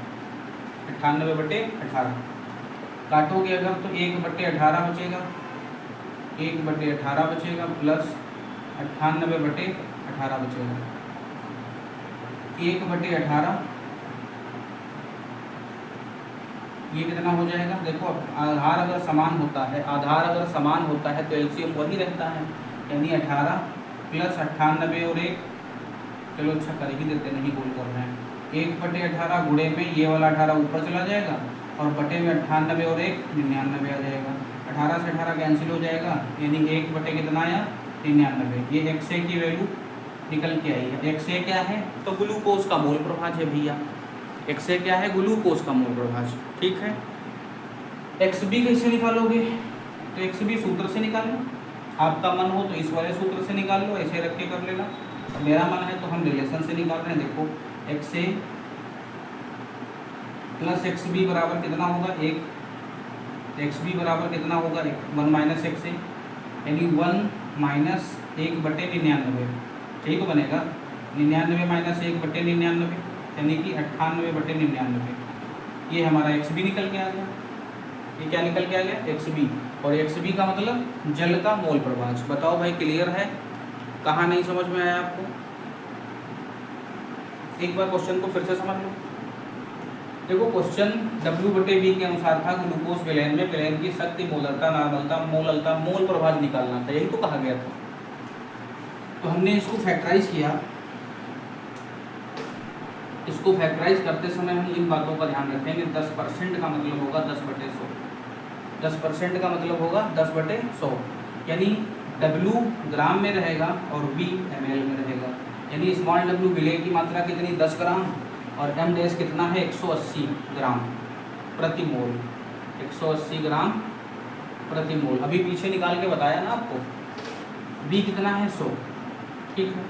काटोगे अगर तो 1 बटे 18 बचेगा, 1 बटे 18 बचेगा प्लस 98 बटे 18 बचेगा। 1 बटे 18 ये कितना हो जाएगा? देखो आधार अगर समान होता है तो एलसीएम वही रहता है, यानी 18 प्लस 98 और 1, चलो अच्छा कर ही देते, नहीं गोल कर रहे हैं। 1 बटे 18 गुणे में ये वाला 18 ऊपर चला जाएगा और बटे में 98 और 1 99 आ जाएगा। 18 से 18 कैंसिल हो जाएगा, यानी 1 बटे कितना आया 99। ये XA की वैल्यू निकल के आई है। XA क्या है? तो ग्लूकोज का मोल प्रभाज है भैया। XA क्या है? ग्लूकोज का मोल प्रभाज, ठीक है। XB कैसे निकालोगे? तो XB सूत्र से निकालो, आपका मन हो तो इस वाले सूत्र से निकाल लो, ऐसे रख के कर लेना। मेरा मन है तो हम रिलेशन से निकाल रहे हैं। देखो XA प्लस XB बराबर कितना होगा 1, XB बराबर कितना होगा 1 माइनस XA, यानी 1 माइनस 1 बटे 99, ठीक बनेगा। 99 माइनस 1 बटे 99 यानी कि 98 बटे 99, ये हमारा XB निकल के आ गया। ये क्या निकल के आ गया? XB। और XB का मतलब जल का मोल प्रभाज। बताओ भाई क्लियर है? कहाँ नहीं समझ में आया आपको? एक बार क्वेश्चन को फिर से समझ लो। देखो क्वेश्चन W बटे B के अनुसार था ग्लूकोज विलयन में विलयन की शक्ति, मोलरता, नॉर्मलता, मोल प्रभाज निकालना था, यही तो कहा गया था। तो हमने इसको फैक्टराइज किया। इसको फैक्टराइज करते समय हम इन बातों का ध्यान रखेंगे। 10% का मतलब होगा 10 बटे 100, 10% का मतलब होगा 10 बटे 100, यानी W ग्राम में रहेगा और B ml में रहेगा। यानी स्मॉल w विलय की मात्रा कितनी 10 ग्राम और m डैश कितना है 180 ग्राम प्रति मोल, 180 ग्राम प्रति मोल। अभी पीछे निकाल के बताया ना आपको। B कितना है 100, ठीक है।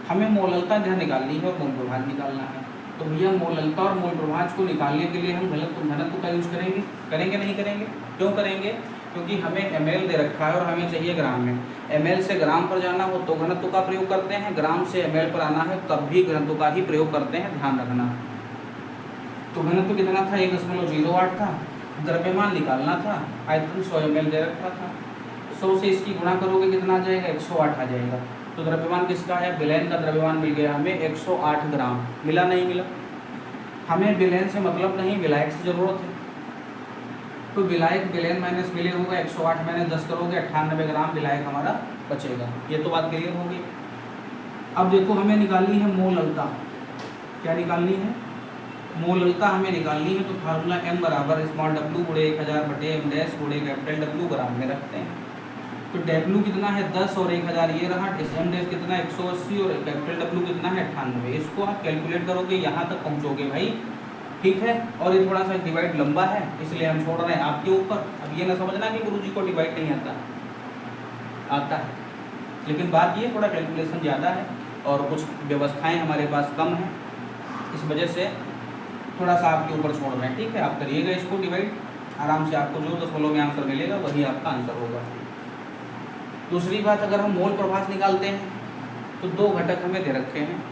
हमें मोललता निकालनी है और मोल प्रभाज निकालना है। तो भैया मोललता और मोल प्रभाज को निकालने के लिए हम घनत्व का यूज करेंगे नहीं करेंगे? क्यों करेंगे? क्योंकि हमें ml दे रखा है और हमें चाहिए ग्राम में। ml से ग्राम पर जाना हो तो घनत्व का प्रयोग करते हैं, ग्राम से ml पर आना है तब भी घनत्व का ही प्रयोग करते हैं, ध्यान रखना। तो घनत्व कितना था 1.08 था, द्रव्यमान निकालना था, आयतन 100 ml दे रखा था। 100 से इसकी गुणा करोगे कितना आ जाएगा 108 आ जाएगा। तो द्रव्यमान किसका है? विलयन का द्रव्यमान मिल गया हमें 108 ग्राम। मिला नहीं मिला? हमें विलयन से मतलब नहीं, विलायक से जरूरत है। तो विलायक विलयन माइनस विलय होगा, 108 माइनस 10 करोगे 98 ग्राम विलायक हमारा बचेगा। ये तो बात क्लियर होगी। अब देखो हमें निकालनी है मोललता। क्या निकालनी है? मोललता हमें निकालनी है। तो फार्मूला m बराबर स्मॉल w गुणे 1000 बटे m डैश गुणे कैपिटल W ग्राम में रखते हैं। तो W कितना है 10 और 1000 ये रहा, m डैश कितना है 180 और कैपिटल W कितना है 98। इसको आप कैलकुलेट करोगे यहाँ तक पहुँचोगे भाई, ठीक है। और ये थोड़ा सा डिवाइड लंबा है इसलिए हम छोड़ रहे हैं आपके ऊपर। अब ये ना समझना कि गुरुजी को डिवाइड नहीं आता है, लेकिन बात ये थोड़ा कैलकुलेशन ज़्यादा है और कुछ व्यवस्थाएं हमारे पास कम हैं, इस वजह से थोड़ा सा आपके ऊपर छोड़ रहे हैं, ठीक है। आप करिएगा इसको डिवाइड आराम से, आपको जो 10 में आंसर मिलेगा वही आपका आंसर होगा। दूसरी बात, अगर हम मोल प्रभाज निकालते हैं तो 2 घटक हमें दे रखे हैं।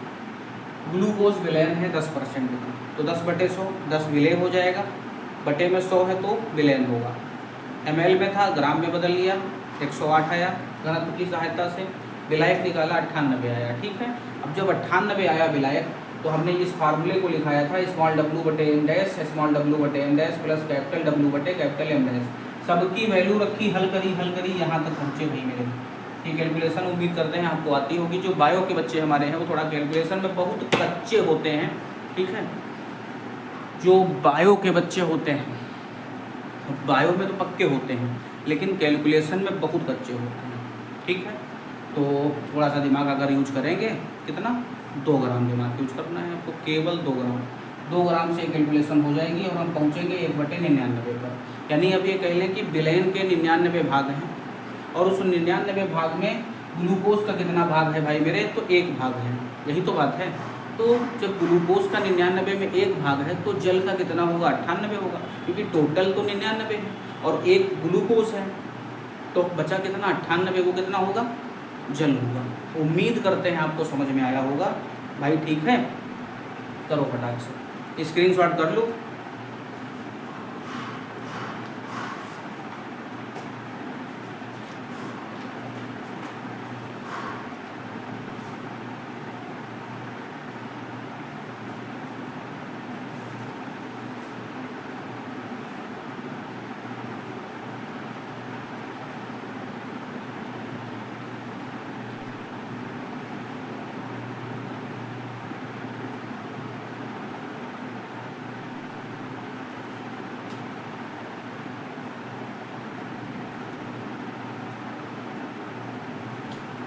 ग्लूकोज विलयन है 10% का, तो 10 बटे 100, 10 विलय हो जाएगा, बटे में 100 है तो विलयन होगा। ml में था, ग्राम में बदल लिया, 108 आया घनत्व की सहायता से। विलायक निकाला 98 आया, ठीक है। अब जब 98 आया विलायक तो हमने इस फार्मूले को लिखाया था स्मॉल w बटे m dash plus capital W बटे कैपिटल M डैश। सबकी वैल्यू रखी, हल करी यहाँ तक पहुँचे भाई मेरे। ये कैलकुलेशन उम्मीद करते हैं आपको आती होगी। जो बायो के बच्चे हमारे हैं वो थोड़ा कैलकुलेशन में बहुत कच्चे होते हैं, ठीक है। जो बायो के बच्चे होते हैं, बायो में तो पक्के होते हैं लेकिन कैलकुलेशन में बहुत कच्चे होते हैं, ठीक है। तो थोड़ा सा दिमाग अगर यूज करेंगे, कितना 2 ग्राम दिमाग यूज करना है आपको, केवल 2 ग्राम। 2 ग्राम से कैलकुलेशन हो जाएगी और हम पहुँचेंगे 1/99 पर। यानी अब ये कह लें कि विलयन के 99 भाग हैं और उस 99 भाग में ग्लूकोज का कितना भाग है भाई मेरे, तो 1 भाग है। यही तो बात है। तो जब ग्लूकोज का 99 में 1 भाग है तो जल का कितना होगा, 98 होगा, क्योंकि टोटल तो 99 है और 1 ग्लूकोज है, तो बचा कितना, 98। वो कितना होगा, जल होगा। उम्मीद करते हैं आपको समझ में आया होगा भाई। ठीक है, करो फटाक से स्क्रीनशॉट कर लो।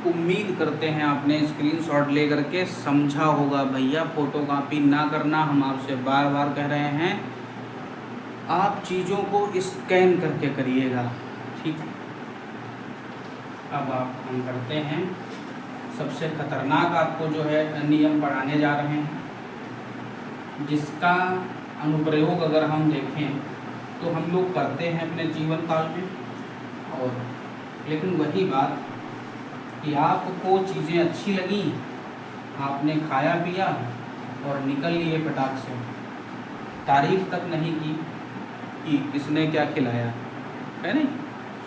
उम्मीद करते हैं आपने स्क्रीनशॉट ले करके समझा होगा भैया। फोटोकॉपी ना करना, हम आपसे बार बार कह रहे हैं, आप चीज़ों को स्कैन करके करिएगा। ठीक, अब हम करते हैं सबसे खतरनाक आपको जो है नियम पढ़ाने जा रहे हैं, जिसका अनुप्रयोग अगर हम देखें तो हम लोग करते हैं अपने जीवन काल में। और लेकिन वही बात कि आपको चीज़ें अच्छी लगी, आपने खाया पिया और निकल लिए फटाक से, तारीफ तक नहीं की कि किसने क्या खिलाया, है नहीं।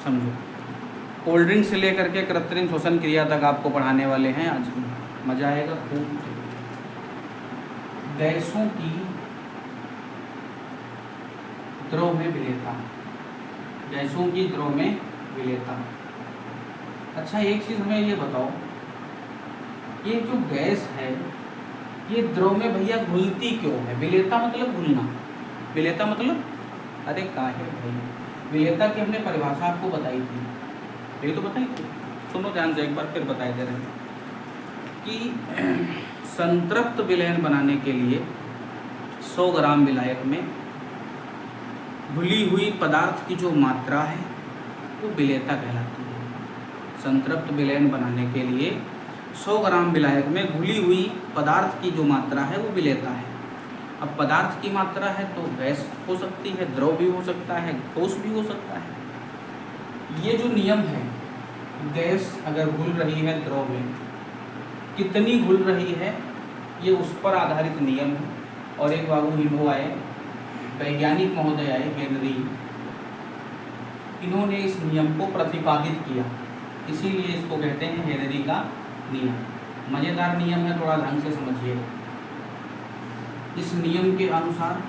समझो, कोल्ड ड्रिंक से लेकर के कृत्रिम श्वसन क्रिया तक आपको पढ़ाने वाले हैं आज। मज़ा आएगा खूब। गैसों की द्रव में विलेयता, गैसों की द्रव में विलेयता। अच्छा, एक चीज़ हमें ये बताओ, ये जो गैस है ये द्रव में भैया घुलती क्यों है? विलेयता मतलब घुलना, विलेयता मतलब, अरे काहे भाई, विलेयता की हमने परिभाषा आपको बताई थी, ये तो बताई थी, सुनो ध्यान से एक बार फिर बताए दे रहे हैं कि संतृप्त विलयन बनाने के लिए 100 ग्राम विलायक में घुली हुई पदार्थ की जो मात्रा है वो विलेयता कहलाती है। संतृप्त विलयन बनाने के लिए 100 ग्राम विलायक में घुली हुई पदार्थ की जो मात्रा है वो विलेयता है। अब पदार्थ की मात्रा है तो गैस हो सकती है, द्रव भी हो सकता है, ठोस भी हो सकता है। ये जो नियम है, गैस अगर घुल रही है द्रव में, कितनी घुल रही है, ये उस पर आधारित नियम है। और एक बाबू हिंदू आए, वैज्ञानिक महोदय आए हेनरी, इन्होंने इस नियम को प्रतिपादित किया, इसीलिए इसको कहते हैं हेनरी का नियम। मज़ेदार नियम है, थोड़ा ढंग से समझिए। इस नियम के अनुसार,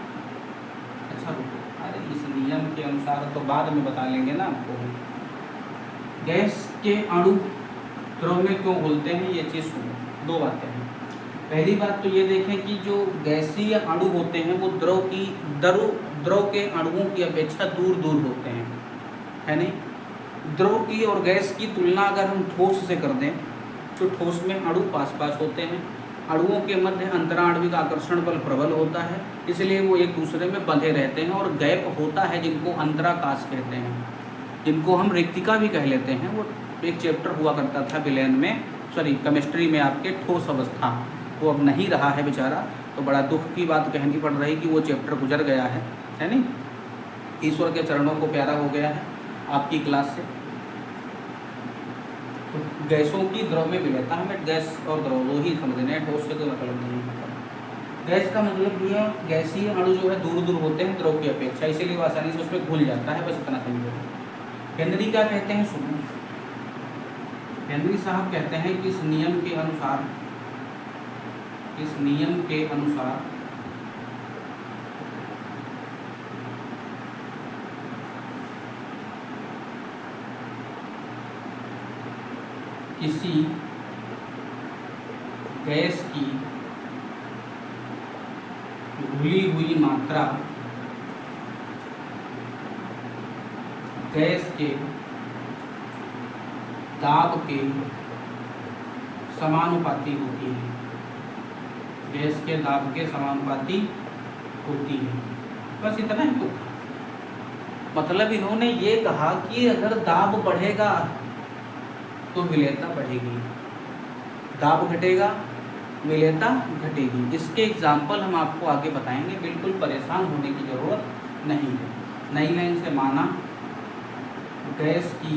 अच्छा रुको, अरे इस नियम के अनुसार तो बाद में बता लेंगे ना आपको। गैस के अणु द्रव में क्यों घुलते हैं, ये चीज़ सुनो। 2 बातें हैं। पहली बात तो ये देखें कि जो गैसीय अणु होते हैं वो द्रव के अणुओं की अपेक्षा दूर दूर होते हैं, है नहीं। द्रव की और गैस की तुलना अगर हम ठोस से कर दें तो ठोस में अणु पास पास होते हैं, अणुओं के मध्य अंतराण्विक आकर्षण बल प्रबल होता है, इसलिए वो एक दूसरे में बंधे रहते हैं और गैप होता है जिनको अंतराकाश कहते हैं, जिनको हम रिक्तिका भी कह लेते हैं। वो एक चैप्टर हुआ करता था विलयन में, सॉरी केमिस्ट्री में आपके, ठोस अवस्था, वो अब नहीं रहा है बेचारा। तो बड़ा दुख की बात कहनी पड़ रही कि वो चैप्टर गुजर गया है नहीं। ईश्वर के चरणों को प्यारा हो गया है आपकी क्लास से। तो गैसों की द्रव में विलेयता, हमें गैस और द्रव दो ही समझने हैं, ठोस से कोई मतलब नहीं है। गैस का मतलब ये गैसीय अणु जो है दूर दूर होते हैं द्रव की अपेक्षा, इसीलिए वो आसानी से उसमें घुल जाता है, बस इतना समझो। हेनरी क्या कहते हैं सुनो, हेनरी साहब कहते हैं कि इस नियम के अनुसार किसी गैस की घुली हुई मात्रा गैस के दाब के समानुपाती होती है, गैस के दाब के समानुपाती होती है। बस इतना ही तो मतलब इन्होंने ये कहा कि अगर दाब बढ़ेगा तो विलेयता बढ़ेगी, दाब घटेगा विलेयता घटेगी। इसके एग्जाम्पल हम आपको आगे बताएंगे, बिल्कुल परेशान होने की ज़रूरत नहीं है। नई लाइन से माना गैस की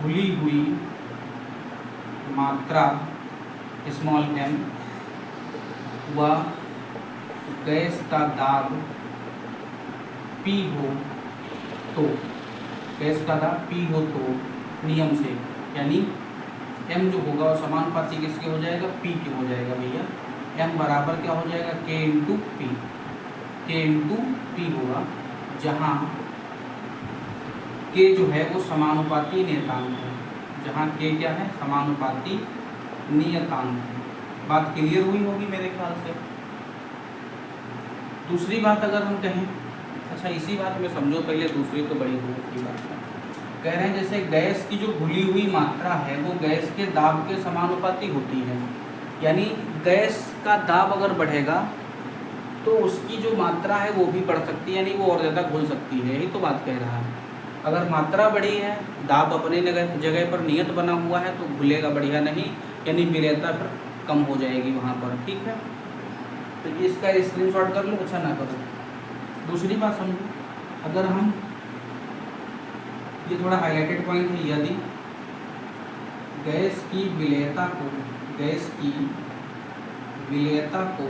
घुली हुई मात्रा स्मॉल m व गैस का दाब P हो तो, गैस का दाब P हो तो नियम से, यानी m जो होगा वो समानुपाती किसके हो जाएगा, P के हो जाएगा भैया। m बराबर क्या हो जाएगा, K into P, K into P होगा, जहाँ K जो है वो समानुपाती नियतांक है, जहाँ K क्या है, समानुपाती नियतांक है। बात क्लियर हुई होगी मेरे ख्याल से। दूसरी बात अगर हम कहें, अच्छा इसी बात में समझो पहले, दूसरी तो बड़ी दूर की बात है। कह रहे हैं जैसे गैस की जो घुली हुई मात्रा है वो गैस के दाब के समानुपाती होती है, यानी गैस का दाब अगर बढ़ेगा तो उसकी जो मात्रा है वो भी बढ़ सकती है, यानी वो और ज़्यादा घुल सकती है, यही तो बात कह रहा है। अगर मात्रा बढ़ी है, दाब अपने जगह पर नियत बना हुआ है तो घुलेगा बढ़िया नहीं, यानी विलेयता फिर कम हो जाएगी वहाँ पर। ठीक है, तो ये इसका स्क्रीनशॉट कर लो, अच्छा ना करो। दूसरी बात समझो, अगर हम ये थोड़ा हाईलाइटेड पॉइंट है, यदि गैस की विलेयता को, गैस की विलेयता को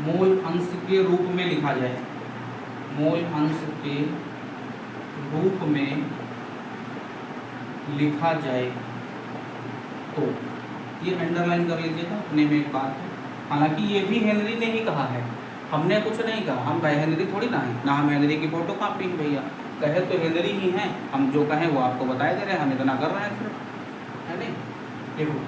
मोल अंश के रूप में लिखा जाए, मोल अंश के रूप में लिखा जाए तो, ये अंडरलाइन कर लीजिएगा, अपने में एक बात है। हालांकि ये भी हेनरी ने ही कहा है, हमने कुछ नहीं कहा, हम भाई हेनरी थोड़ी ना है, ना हम हेनरी की फोटो कॉपी हैं भैया, कहे तो हेनरी ही हैं, हम जो कहें वो आपको बताए दे रहे हैं, हम इतना कर रहे हैं सिर्फ, है नहीं। देखो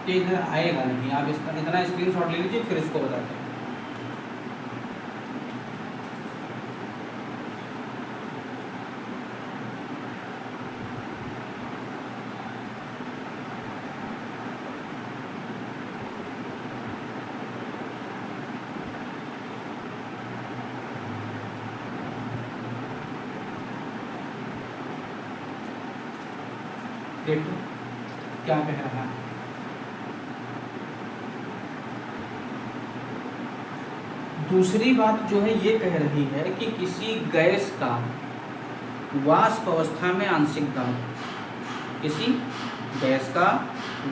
ये इधर आएगा नहीं, आप इसका इतना स्क्रीनशॉट ले लीजिए, फिर इसको बताते हैं। देखो क्या कह रहा है, दूसरी बात जो है ये कह रही है कि किसी गैस का वाष्प अवस्था में आंशिक दाब, किसी गैस का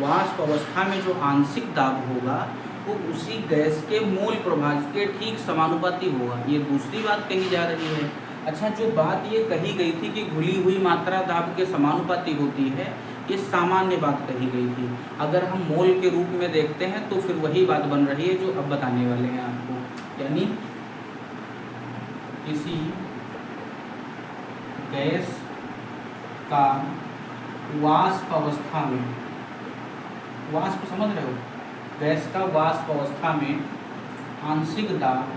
वाष्प अवस्था में जो आंशिक दाब होगा वो उसी गैस के मूल प्रभाव के ठीक समानुपाती होगा, ये दूसरी बात कही जा रही है। अच्छा, जो बात ये कही गई थी कि घुली हुई मात्रा दाब के समानुपाती होती है, ये सामान्य बात कही गई थी। अगर हम मोल के रूप में देखते हैं तो फिर वही बात बन रही है जो अब बताने वाले हैं आपको, यानी किसी गैस का वाष्प अवस्था में, वाष्प समझ रहे हो, गैस का वाष्प अवस्था में आंशिक दाब,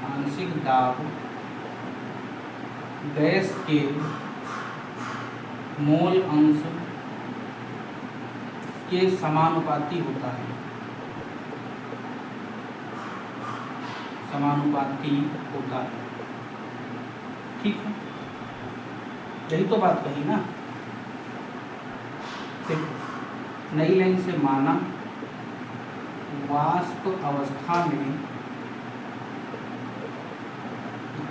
आंशिक दाब गैस के मोल अंश के समानुपाती होता है, समानुपाती होता है। ठीक है, यही तो बात कही ना। देखो नई लाइन से माना वाष्प अवस्था में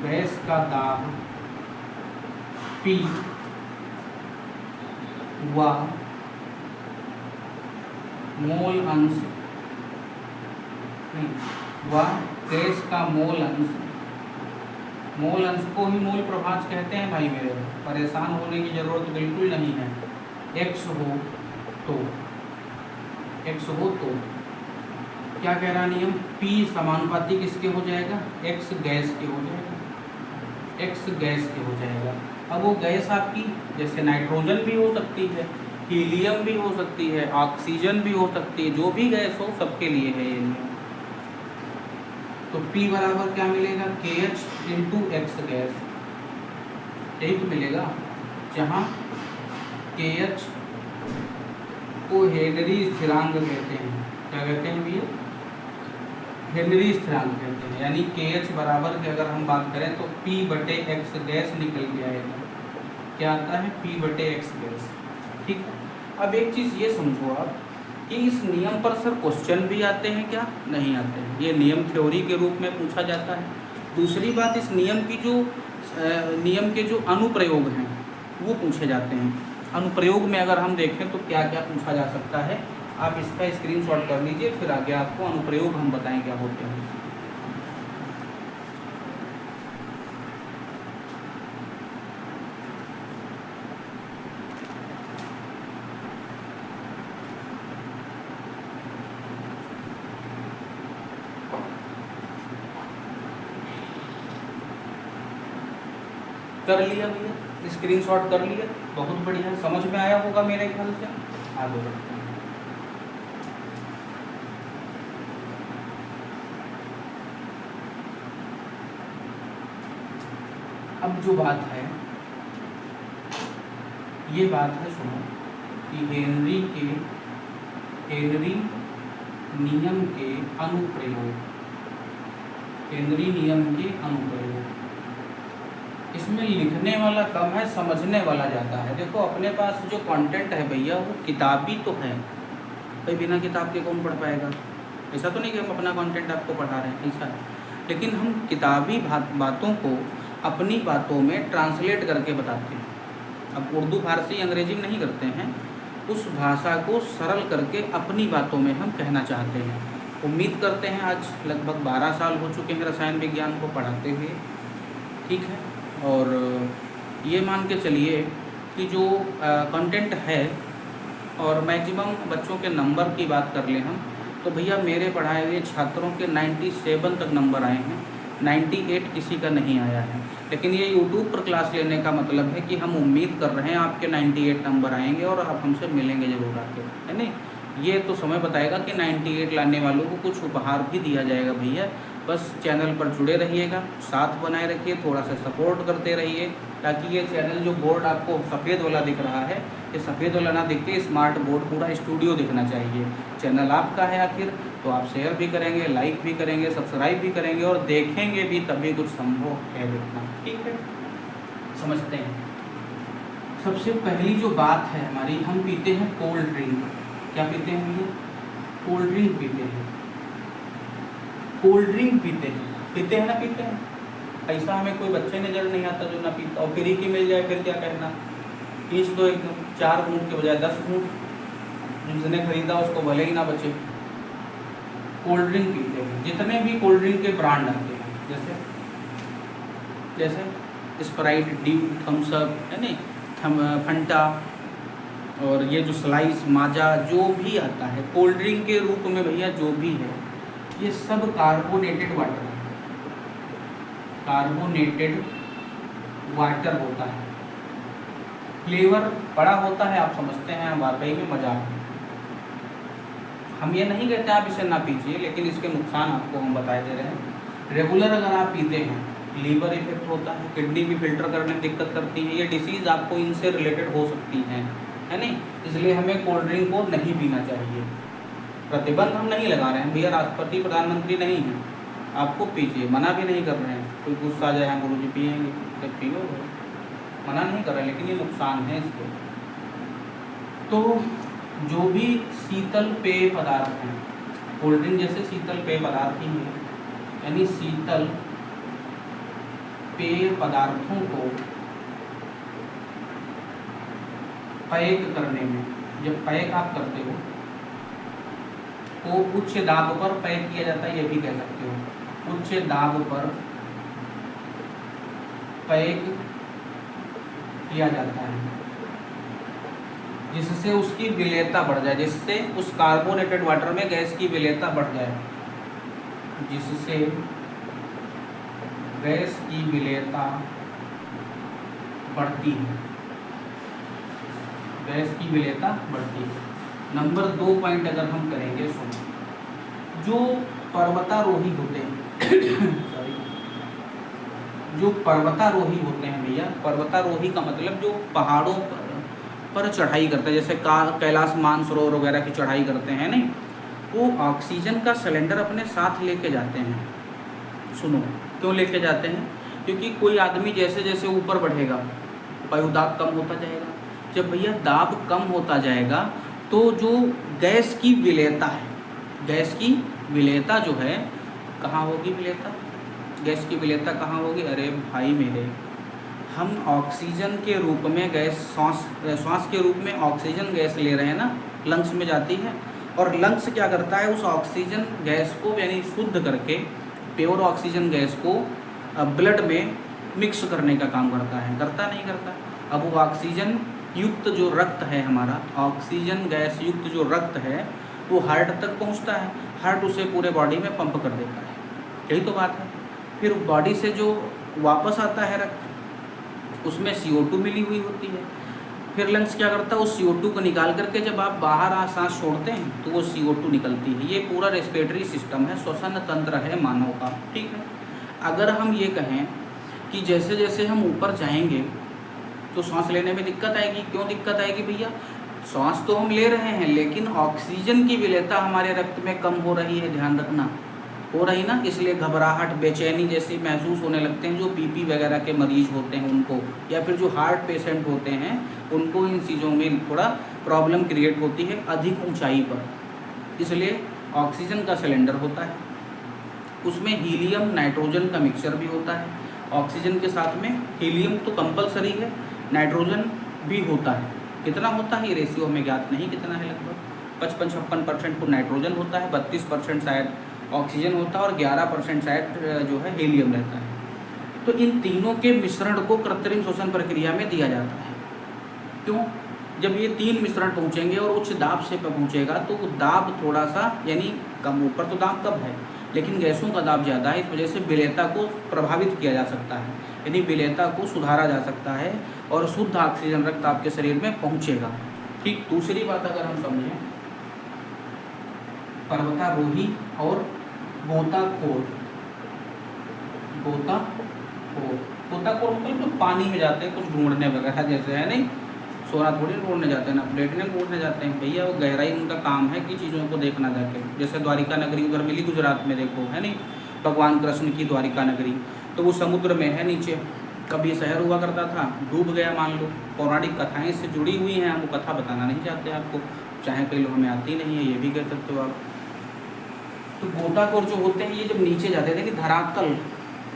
गैस का दाब P व मोल अंश नहीं, व गैस का मोल अंश, मोल अंश को ही मोल प्रभाज कहते हैं भाई मेरे, परेशान होने की जरूरत बिल्कुल नहीं है। x हो तो, x हो तो क्या कह रहा नियम, P समानुपाती किसके हो जाएगा, x गैस के हो जाएगा, x गैस के हो जाएगा। अब वो गैस आपकी जैसे नाइट्रोजन भी हो सकती है, हीलियम भी हो सकती है, ऑक्सीजन भी हो सकती है, जो भी गैस हो सबके लिए है ये नियम। तो P बराबर क्या मिलेगा, KH इंटू एक्स गैस, यही तो मिलेगा, जहाँ के एच को हेनरी स्थिरांक कहते हैं। क्या कहते हैं भैया? हेनरी स्थिरांक कहते हैं। यानी के एच बराबर के अगर हम बात करें तो P/x गैस निकल के आएगा। क्या आता है? P/x gas. ठीक है। अब एक चीज़ ये समझो आप कि इस नियम पर सर क्वेश्चन भी आते हैं क्या? नहीं आते हैं। ये नियम थ्योरी के रूप में पूछा जाता है। दूसरी बात, इस नियम के जो अनुप्रयोग हैं वो पूछे जाते हैं। अनुप्रयोग में अगर हम देखें तो क्या क्या पूछा जा सकता है, आप इसका स्क्रीनशॉट कर लीजिए, फिर आगे आपको अनुप्रयोग हम बताएं क्या होते हैं। कर लिया भैया? स्क्रीनशॉट कर लिया? बहुत बढ़िया, समझ में आया होगा मेरे ख्याल से। आगे बढ़ते हैं। अब जो बात है, ये बात है, सुनो कि हेनरी नियम के अनुप्रयोग, इसमें लिखने वाला कम है, समझने वाला ज़्यादा है। देखो अपने पास जो कंटेंट है भैया वो किताबी तो है भाई, बिना किताब के कौन पढ़ पाएगा? ऐसा तो नहीं कि हम अपना कंटेंट आपको पढ़ा रहे हैं, ऐसा है। लेकिन हम किताबी बातों को अपनी बातों में ट्रांसलेट करके बताते हैं। अब उर्दू, फारसी, अंग्रेजी नहीं करते हैं, उस भाषा को सरल करके अपनी बातों में हम कहना चाहते हैं। उम्मीद करते हैं आज लगभग 12 साल हो चुके हैं रसायन विज्ञान को पढ़ाते हुए। ठीक है। और ये मान के चलिए कि जो कंटेंट है, और मैक्सिमम बच्चों के नंबर की बात कर लें हम, तो भैया मेरे पढ़ाए हुए छात्रों के 97 तक नंबर आए हैं, 98 किसी का नहीं आया है। लेकिन ये यूट्यूब पर क्लास लेने का मतलब है कि हम उम्मीद कर रहे हैं आपके 98 नंबर आएंगे और आप हमसे मिलेंगे ज़रूर आके, है नहीं? ये तो समय बताएगा कि 98 लाने वालों को कुछ उपहार भी दिया जाएगा भैया। बस चैनल पर जुड़े रहिएगा, साथ बनाए रखिए, थोड़ा सा सपोर्ट करते रहिए, ताकि ये चैनल जो बोर्ड आपको सफ़ेद वाला दिख रहा है, ये सफ़ेद वाला ना दिख के स्मार्ट बोर्ड पूरा स्टूडियो दिखना चाहिए। चैनल आपका है आखिर, तो आप शेयर भी करेंगे, लाइक भी करेंगे, सब्सक्राइब भी करेंगे और देखेंगे भी, तभी कुछ संभव है देखना। ठीक है, समझते हैं। सबसे पहली जो बात है हमारी, हम पीते हैं कोल्ड ड्रिंक। क्या पीते हैं भैया? कोल्ड ड्रिंक पीते हैं। कोल्ड ड्रिंक पीते हैं ना? पीते हैं। ऐसा हमें कोई बच्चे नज़र नहीं आता जो ना पीता, और फ्री की मिल जाए फिर क्या कहना। पीस दो एकदम, 4 घूंट के बजाय 10 घूंट, जिसने खरीदा उसको भले ही ना बचे। कोल्ड ड्रिंक पीते हैं। जितने भी कोल्ड ड्रिंक के ब्रांड आते हैं, जैसे स्प्राइट, ड्यू, थम्स अप, है नहीं, फंटा, और ये जो स्लाइस, माजा, जो भी आता है कोल्ड ड्रिंक के रूप में भैया, जो भी है, ये सब कार्बोनेटेड वाटर है। कार्बोनेटेड वाटर होता है, फ्लेवर बड़ा होता है, आप समझते हैं, वाकई में मज़ा है। हम ये नहीं कहते आप इसे ना पीजिए, लेकिन इसके नुकसान आपको हम बताए दे रहे हैं। रेगुलर अगर आप पीते हैं, लीवर इफेक्ट होता है, किडनी भी फिल्टर करने में दिक्कत करती है, ये डिसीज़ आपको इनसे रिलेटेड हो सकती हैं, है नहीं? इसलिए हमें कोल्ड ड्रिंक को नहीं पीना चाहिए। प्रतिबंध हम नहीं लगा रहे हैं भैया, राष्ट्रपति प्रधानमंत्री नहीं हैं, आपको पीजिए, मना भी नहीं कर रहे हैं। कोई गुस्सा आ जाए, हम गुरु जी पिएंगे, जब पियो, मना नहीं कर रहे हैं, लेकिन ये नुकसान है इसके। तो जो भी शीतल पेय पदार्थ हैं, कोल्ड ड्रिंक जैसे शीतल पेय पदार्थ ही है, यानी शीतल पेय पदार्थों को पैक करने में, जब पैक आप करते हो तो उच्च दाब पर पैक किया जाता है, ये भी कह सकते हो। उच्च दाब पर पैक किया जाता है, जिससे उसकी विलेयता बढ़ जाए, जिससे उस कार्बोनेटेड वाटर में गैस की विलेयता बढ़ जाए, जिससे गैस की विलेयता बढ़ती है, गैस की विलेयता बढ़ती है। नंबर 2 पॉइंट अगर हम करेंगे, सुनो, जो पर्वतारोही होते हैं सॉरी, जो पर्वतारोही होते हैं भैया, पर्वतारोही का मतलब जो पहाड़ों पर पर चढ़ाई करता है, जैसे कैलाश मानसरोवर वगैरह की चढ़ाई करते हैं नहीं, वो ऑक्सीजन का सिलेंडर अपने साथ लेके जाते हैं। सुनो क्यों लेके जाते हैं, क्योंकि कोई आदमी जैसे जैसे ऊपर बढ़ेगा वायुदाब कम होता जाएगा। जब भैया दाब कम होता जाएगा तो जो गैस की विलेयता है, गैस की विलेयता जो है कहाँ होगी, विलेयता, गैस की विलेयता कहाँ होगी, अरे भाई मेरे, हम ऑक्सीजन के रूप में गैस श्वास के रूप में ऑक्सीजन गैस ले रहे हैं ना, लंग्स में जाती है, और लंग्स क्या करता है, उस ऑक्सीजन गैस को यानी शुद्ध करके प्योर ऑक्सीजन गैस को ब्लड में मिक्स करने का काम करता है, करता नहीं करता। अब वो ऑक्सीजन युक्त जो रक्त है हमारा, ऑक्सीजन गैस युक्त जो रक्त है वो हार्ट तक पहुंचता है, हार्ट उसे पूरे बॉडी में पंप कर देता है, यही तो बात है। फिर बॉडी से जो वापस आता है रक्त, उसमें CO2 मिली हुई होती है, फिर लंग्स क्या करता है, उस CO2 को निकाल करके जब आप बाहर सांस छोड़ते हैं तो वो CO2 निकलती है। ये पूरा रेस्पिरेटरी सिस्टम है, श्वसन तंत्र है मानव का, ठीक है। अगर हम ये कहें कि जैसे जैसे हम ऊपर जाएंगे तो सांस लेने में दिक्कत आएगी, क्यों दिक्कत आएगी भैया, सांस तो हम ले रहे हैं लेकिन ऑक्सीजन की विलेयता हमारे रक्त में कम हो रही है, ध्यान रखना, हो रही ना, इसलिए घबराहट बेचैनी जैसी महसूस होने लगते हैं जो BP वगैरह के मरीज होते हैं उनको, या फिर जो हार्ट पेशेंट होते हैं उनको इन चीज़ों में थोड़ा प्रॉब्लम क्रिएट होती है अधिक ऊंचाई पर। इसलिए ऑक्सीजन का सिलेंडर होता है, उसमें हीलियम नाइट्रोजन का मिक्सचर भी होता है, ऑक्सीजन के साथ में हीलियम तो कंपलसरी है, नाइट्रोजन भी होता है। कितना होता है ये रेशियो हमें ज्ञात नहीं कितना है, लगभग 55-56% तो नाइट्रोजन होता है, 32% शायद ऑक्सीजन होता है और 11% शायद जो है हीलियम रहता है। तो इन तीनों के मिश्रण को कृत्रिम श्वसन प्रक्रिया में दिया जाता है। क्यों, जब ये तीन मिश्रण पहुँचेंगे और उच्च दाब से पहुँचेगा तो दाब थोड़ा सा यानी कम, ऊपर तो दाब कम है लेकिन गैसों का दाब ज़्यादा है, इस वजह से विलेयता को प्रभावित किया जा सकता है, यानी विलेयता को सुधारा जा सकता है और शुद्ध ऑक्सीजन रक्त आपके शरीर में पहुंचेगा। ठीक, दूसरी बात अगर हम समझें, पर्वतारोही और गोताखोर, गोताखोर मतलब तो पानी में जाते हैं कुछ ढूंढने वगैरह जैसे है नहीं, सोना थोड़ी ढूंढने जाते हैं ना, प्लेटिनम ढूंढने जाते हैं भैया, वो गहराई उनका काम है कि चीज़ों को देखना जाके, जैसे द्वारिका नगरी उधर मिली गुजरात में, देखो है नहीं, भगवान कृष्ण की द्वारिका नगरी, तो वो समुद्र में है नीचे, कभी शहर हुआ करता था, डूब गया मान लो, पौराणिक कथाएं से जुड़ी हुई हैं, हम वो कथा बताना नहीं चाहते आपको, चाहे कई लोग हमें आती नहीं है, ये भी कह सकते हो आप। तो गोताखोर जो होते हैं ये जब नीचे जाते थे कि धरातल,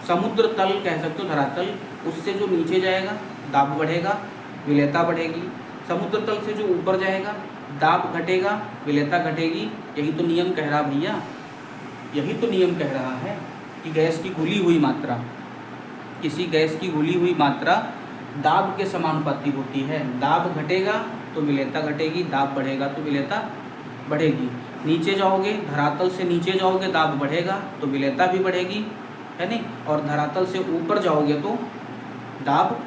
समुद्र तल कह सकते हो, धरातल, उससे जो नीचे जाएगा दाब बढ़ेगा, विलेयता बढ़ेगी, समुद्र तल से जो ऊपर जाएगा दाब घटेगा, विलेयता घटेगी। यही तो नियम कह रहा भैया, यही तो नियम कह रहा है कि गैस की घुली हुई मात्रा, किसी गैस की घुली हुई मात्रा दाब के समानुपाती होती है, दाब घटेगा तो विलेयता घटेगी, दाब बढ़ेगा तो विलेयता बढ़ेगी। नीचे जाओगे, धरातल से नीचे जाओगे दाब बढ़ेगा तो विलेयता भी बढ़ेगी, है नहीं, और धरातल से ऊपर जाओगे तो दाब,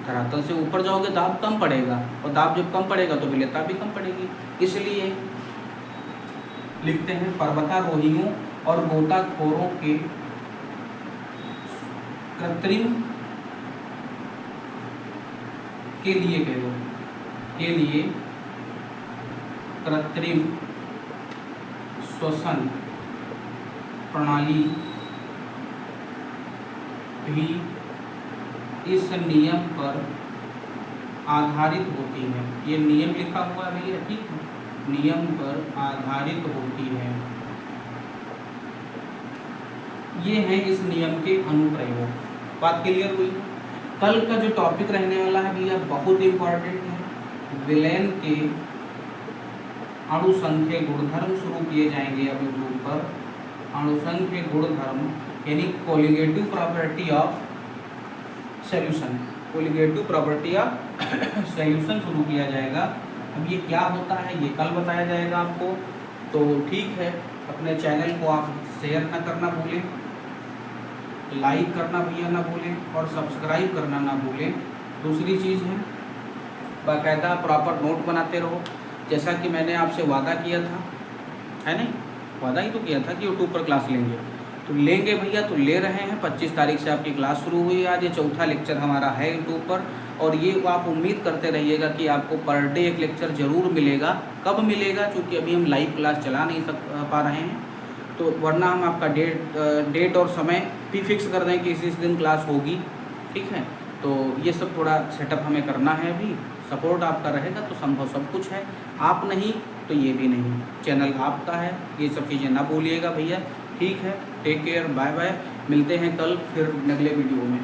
धरातल से ऊपर जाओगे दाब कम पड़ेगा, और दाब जब कम पड़ेगा तो विलेयता भी कम पड़ेगी। इसलिए लिखते हैं पर्वतारोहियों और गोताखोरों के कृत्रिम के लिए कृत्रिम श्वसन प्रणाली भी इस नियम पर आधारित होती है। ये नियम लिखा हुआ है भैया, ठीक है, नियम पर आधारित होती है। ये है इस नियम के अनुप्रयोग। बात क्लियर हुई। कल का जो टॉपिक रहने वाला है भैया बहुत इम्पोर्टेंट है। विलेन के अणुसंख्यक गुणधर्म शुरू किए जाएंगे अब यूट्यूब पर। अणुसंख्यक गुणधर्म यानी colligative property of solution, colligative property of solution शुरू किया जाएगा। अब ये क्या होता है ये कल बताया जाएगा आपको। तो ठीक है, अपने चैनल को आप शेयर ना करना भूलें, लाइक करना भैया ना भूलें, और सब्सक्राइब करना ना भूलें। दूसरी चीज़ है बाकायदा प्रॉपर नोट बनाते रहो, जैसा कि मैंने आपसे वादा किया था, है नहीं, वादा ही तो किया था कि यूट्यूब पर क्लास लेंगे, तो लेंगे भैया, तो ले रहे हैं। 25 तारीख से आपकी क्लास शुरू हुई। आज ये चौथा लेक्चर हमारा है यूट्यूब पर, और ये आप उम्मीद करते रहिएगा कि आपको पर डे एक लेक्चर ज़रूर मिलेगा। कब मिलेगा, क्योंकि अभी हम लाइव क्लास चला नहीं पा रहे हैं, तो वरना हम आपका डेट और समय भी फिक्स कर दें कि इस दिन क्लास होगी, ठीक है। तो ये सब थोड़ा सेटअप हमें करना है अभी। सपोर्ट आपका रहेगा तो संभव सब कुछ है, आप नहीं तो ये भी नहीं, चैनल आपका है, ये सब चीज़ें ना भूलिएगा भैया। ठीक है, टेक केयर, बाय बाय, मिलते हैं कल फिर अगले वीडियो में।